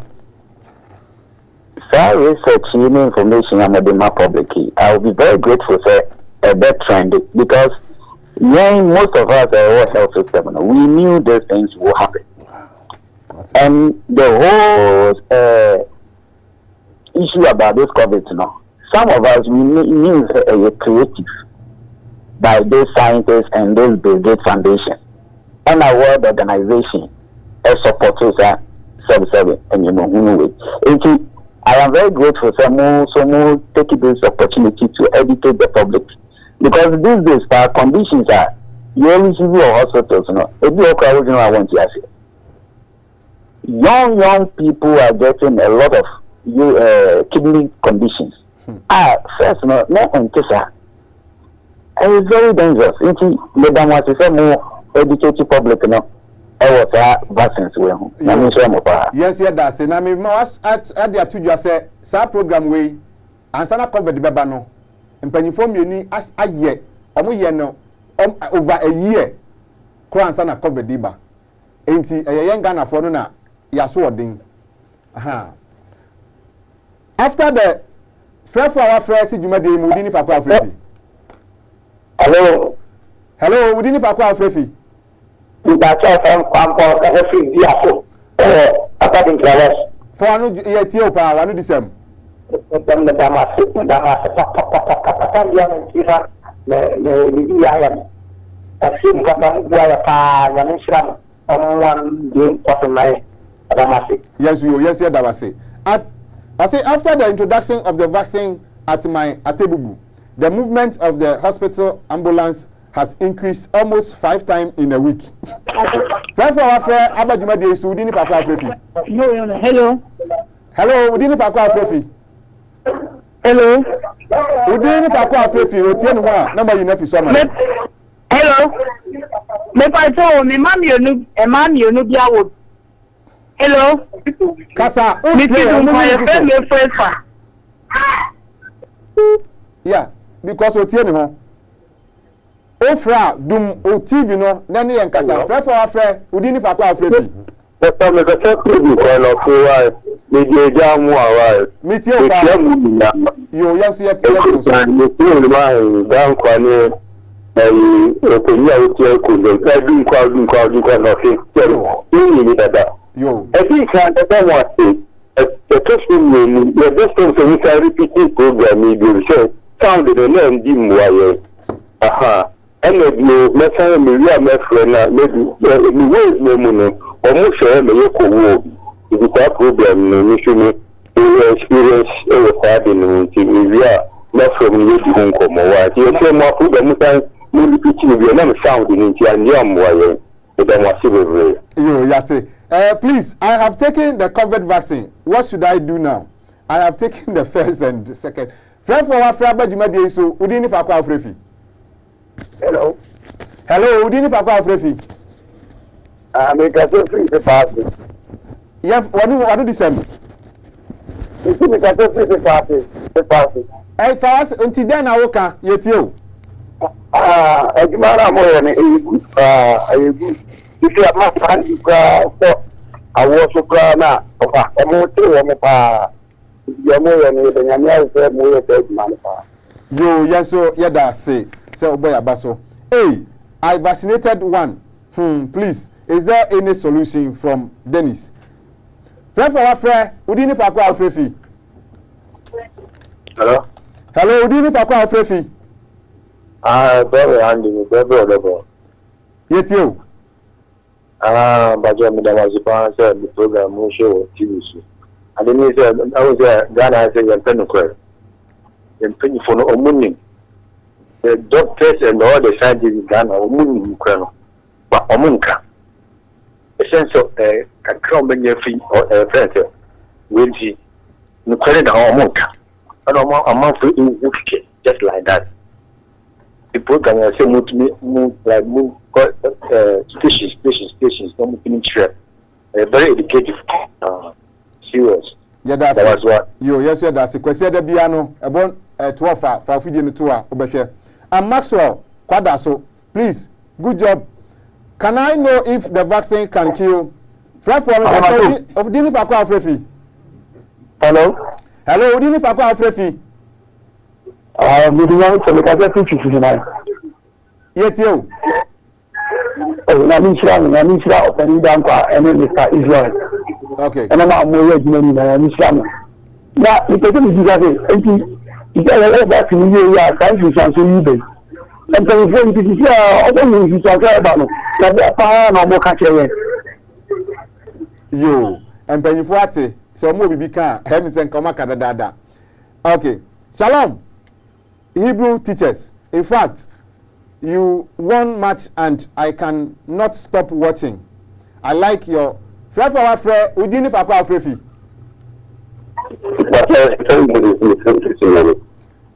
so research information I'm the my public key. I will be very grateful for a better trend because most of us are health system. We knew these things will happen. And the whole issue about this COVID, some of us we knew a creative by those scientists and those Bill Gates Foundation and our world organization as supporters at 77 and who know it. I am very grateful for someone taking this opportunity to educate the public. Because these days, our conditions are, you only see your hospitals, I want to ask you. Young people are getting a lot of kidney conditions. First, not Antissa. It's very dangerous. Madam was to say more educated public, vaccines. Yes, that's it. I mean, at the two you say, sa program way, and sana cover the babano, and penny form you need as a year, over a year, crown sana cover diba. Ain't a young Ghana for no, yaswording. After the fair for our friends, you made the Mudini for Africa. Hello. Hello, Mudini for Africa. That's all every year. According to us. For I know Ethiopia, I know the same. Yes, that was it. I say after the introduction of the vaccine at Atebubu, the movement of the hospital ambulance has increased almost 5 times in a week. Thank for our friend Abajuma de Sudini Papa Frefi. Hello. Hello, Udini Papa Frefi. Hello. Udini Papa Frefi, Otieno wa number you never saw. Hello. Me pato me mam you no bia wo. Hello. Kasa, yeah, because Otieno ho. Ofra dum o TV no na ne yen kasa frɛ for afrɛ udi ni fa kwa afrɛ fi but me the first TV ko no ko wa me je jamu awa me tie o pa yo yaso ya tie ko so me tie o ma dan kwa ne ko ni a tie ko de ka dun kwa no fi ni dada yo I think that was the question me the best thing so we can repeat program me be so sound the name di mwaye aha and the message me we are my friend na maybe the ways me no almost share me yeko wo if the problem no me show me experience with in we are not from you di hon komo wa ti o mo problem tan me repeat me na me sound in ti and ya mwaye the was very yo yate please, I have taken the COVID vaccine. What should I do now? I have taken the first and the second. Friend for our friend, but you might do so. Udini Fakwa Frefi. Hello. Hello, Udini Fakwa Frefi. I'm a Catastrophic party. Yeah, what do you say? It's a Catastrophic party. Hey, for us, until then, I will yet you. Ejimara mo yani ayegu. If you have my friend, you so I was so proud now. Yo, yes, so yeah, that's say boy abaso. Hey, I vaccinated one. Please, is there any solution from Dennis? Friend for our friend, Udini Fakwa Frefi. Hello. Hello, Udini Fakwa Frefi. Very handy, very Yet you. But I'm the program will show TV. And then he said, I was there, Ghana, I said, you're penny for no money. The doctors and all the scientists in Ghana are money, but Omunka. A sense of a crown being a free or a friend, will see no credit or Omunka. I don't want a month in just like that. The program I say move like move species, don't finish very educative, serious. Yeah, that was what you yes, that's a question. The piano about 12 for feeding to Obeshe. And Maxwell Quadaso, please, good job. Can I know if the vaccine can kill? Fred for of Dini Fakwa Frefi. Hello? Hello, Dini Fakwa Frefi. The Catastrophic. Yet you. Oh, Namisha, opening down and Mr. Israel. Okay. And I'm not more Namisha. Now, the person is that you get back in the year, country, and so you and so this is open to talk about that power no more catch. Yo, and Penny Forte, So mo bibi kan hem sen koma kadada. Okay. Shalom. Hebrew teachers. In fact, you won match and I can not stop watching. I like your friend for our friend Udini Fakwa Afrefi.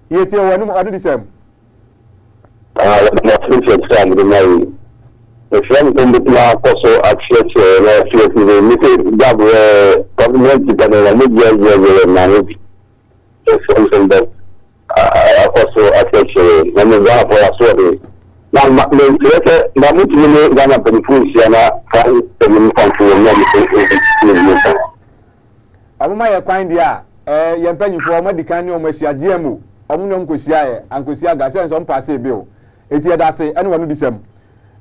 Yeti o wanu adu the same. The friend in the plan also at church the meeting that government dependent on manage something that also at church when we go for a survey. Now na mutu ni gana beneficia na kan Abuma ye kwan dia ye mpanyifo o madikan ni o masia GMO omunom kosia ye ankosia ga sense on pass ebe o eti e da se ene wanu disem.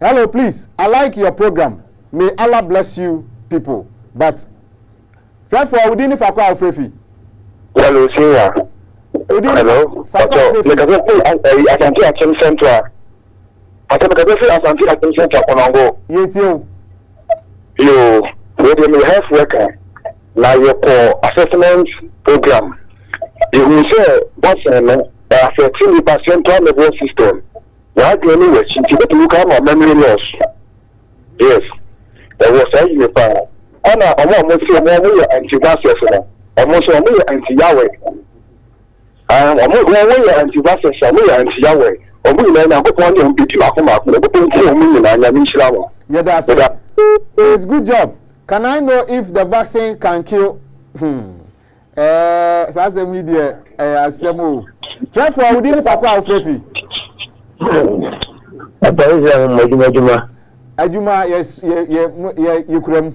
Hello, please. I like your program. May Allah bless you people. But therefore Udini Fakwa Afrefi. Hello, sir. Hello. I can see Action Central. I can see Action Central Konongo. Yetio. You with health worker. Now your assessment program. You will say what's affecting the patient nervous system. Why do you know to look at memory loss? Yes. There was a year. And I'm almost anti-vaccine. Almost anti-Yahweh. I'm almost anti-vaccine. I'm anti-Yahweh. Yeah, that's it. It's good job. Can I know if the vaccine can kill? Sasa media asemo. Therefore, Udini Fakwa Afrefi. Ajuma yes ye kuram.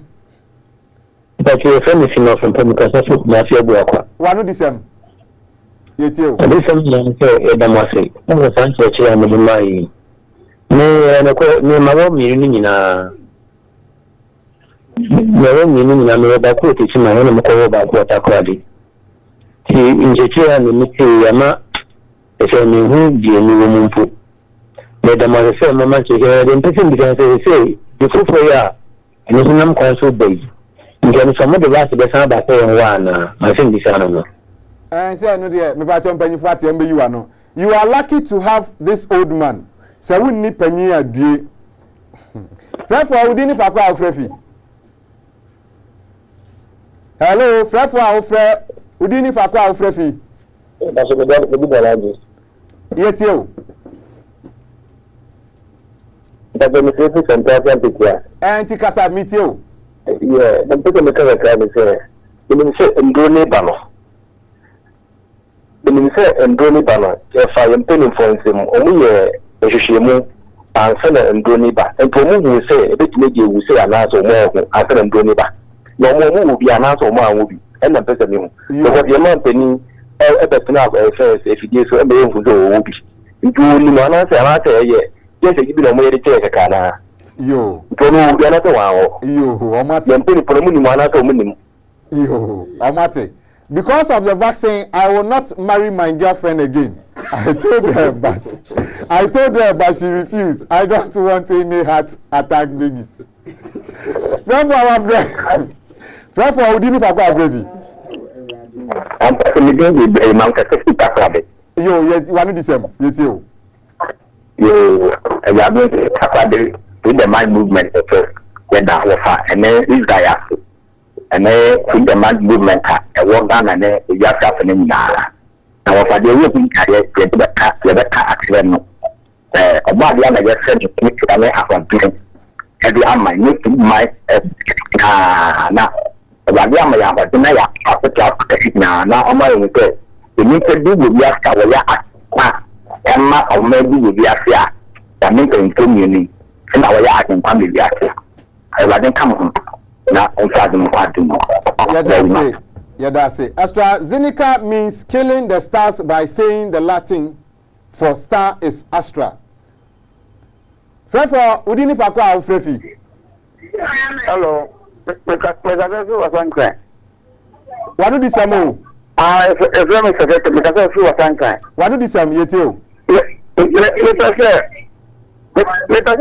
But you friend is enough from Catastrophic na fi abu akwa. Wanu disem. Yetio. Disem na nke edamase. Ngo san church ya mujuma yi. Ni mawo mi ni nyina. Mawo mi ni nyina me ba ko te chima na mko ba ko ta kwadi. Ti njeche ya ni miti ya ma efe ni hu die ni wo mumpu. Medamase se mama cheke den person bi kan say the fufu ya ni sunam kwanso bai. Nge some of the last be san ba say one I think this one no. Say no there me ba chon panyi fu atem be you ano. You are lucky to have this old man. Say we ni panyi adue. Therefore Udini Fakwa Afrefi. Hello, Frefwa Udini Fakwa Afrefi. That's what we do the Yetio. But the mistake is important picture. Anti kasa mitio. Yeah, the people make a crime say. The minister Ndoni Bano. The minister Ndoni Bano. If I am paying for him, only a Shishimo and send Ndoni Ba. And for me, we say a bit maybe we say an answer more after Ndoni Ba. No more will be an answer more will be. And the person you. Because your man penny a person of affairs if you give so a million for the will be. You only one answer and I say, yeah. Yes, you be no way to take a cana. Yo. Tono, you're not a wow. Yo, Omati. I'm putting for a minimum. Yo, Omati. Because of the vaccine, I will not marry my girlfriend again. I told her, but she refused. I don't want any heart attack babies. Friend for our friend. Friend for Udini Fakwa baby. I'm going with a Mount Catastrophic. Yo, yet one of the same. Yet you. You are going to talk with the mind movement first, when that was and then this guy and then with the mind movement, and walk down and then you just happening now. Now, if I do looking at it, the accident, about the other just said to me, I may have one doing every arm my need to my now. About the other, but then I have to talk now. Now, I'm going to say, you need to do with your Emma or maybe with the Asia, that make a community, and our yard and family Asia. I rather come home. Now, on Saturday, I do know. Yeah, that's it. AstraZeneca means killing the stars by saying the Latin for star is Astra. Therefore, Udini Fakwa Afrefi. Hello. What do you say? If I'm a secretary, because I feel a tank. What do you say? You Let us say, because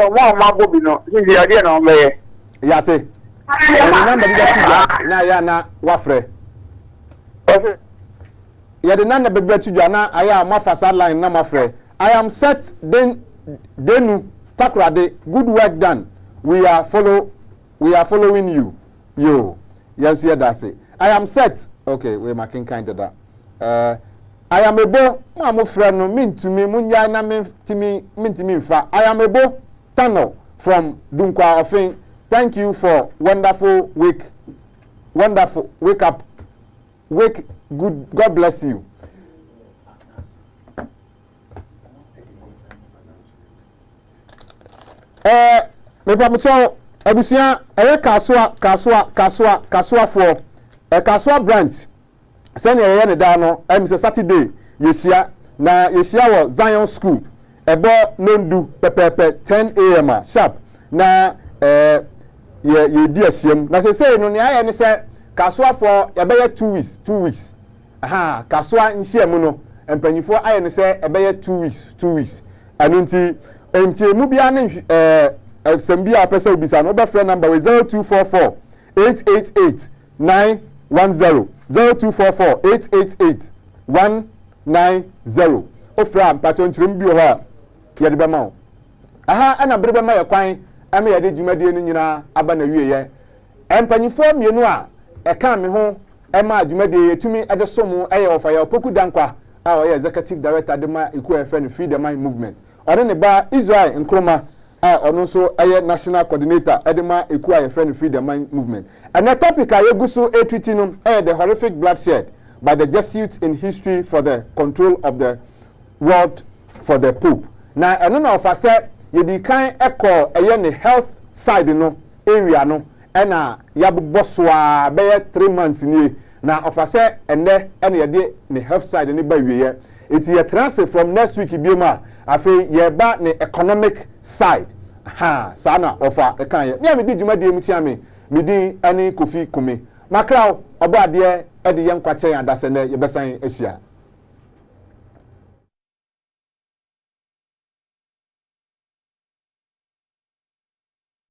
one Mabobino, the idea on me. Yate. the number that na ya na wafre ya the number be to na aya ma facade line na mafre I am set then denu takrade good work done we are following you yes here that's it I am set okay we making kind of that I am able my friend no mean to me munya na mean to me fa I am able tunnel from Dunkwa Ofin. Thank you for wonderful wake up good God bless you. Me pamucho abusia kaswa for kaswa branch senior ye ne da no say Saturday yesia na yesia wo Zion School ebo nondu pepepe 10 am sharp na ye di asiem na say no ne aye ne say kaswa for ye be 2 weeks aha kaswa nhiem no empanyifo aye ne say e be 2 weeks anunti mu bia ne Sambia person bisa no be phone number 0244 888 910 0244 888 190 ofra mpacho nchirem bi ho a ye de be ma o aha ana bre be ma ye kwan ama ye de dwumadie ni nyina aba na wie ye empanyifo mienu a e kan me ho e ma dwumadie ye tumi e de somu e ye ofa ye opoku dankwa a o ye executive director de ma eku FN Freedom Movement ore ne ba Israel Nkrumah ono so aye national coordinator edema eku aye friend Freedom Movement and the topic I guso etwitinum the horrific bloodshed by the Jesuits in history for the control of the world for the Pope na eno na ofase ye di kan ekọ aye ne health side no area no na yabobso a be 3 months ni na ofase ene ye de ne health side ni ba wiye eti ye transfer from next week bioma afi ye ba ne economic side sana ofa ekan ye me di dwuma de mu tia me di ani Kofi Kume makraw obo ade e de ye nkwache adase ne ye besan asia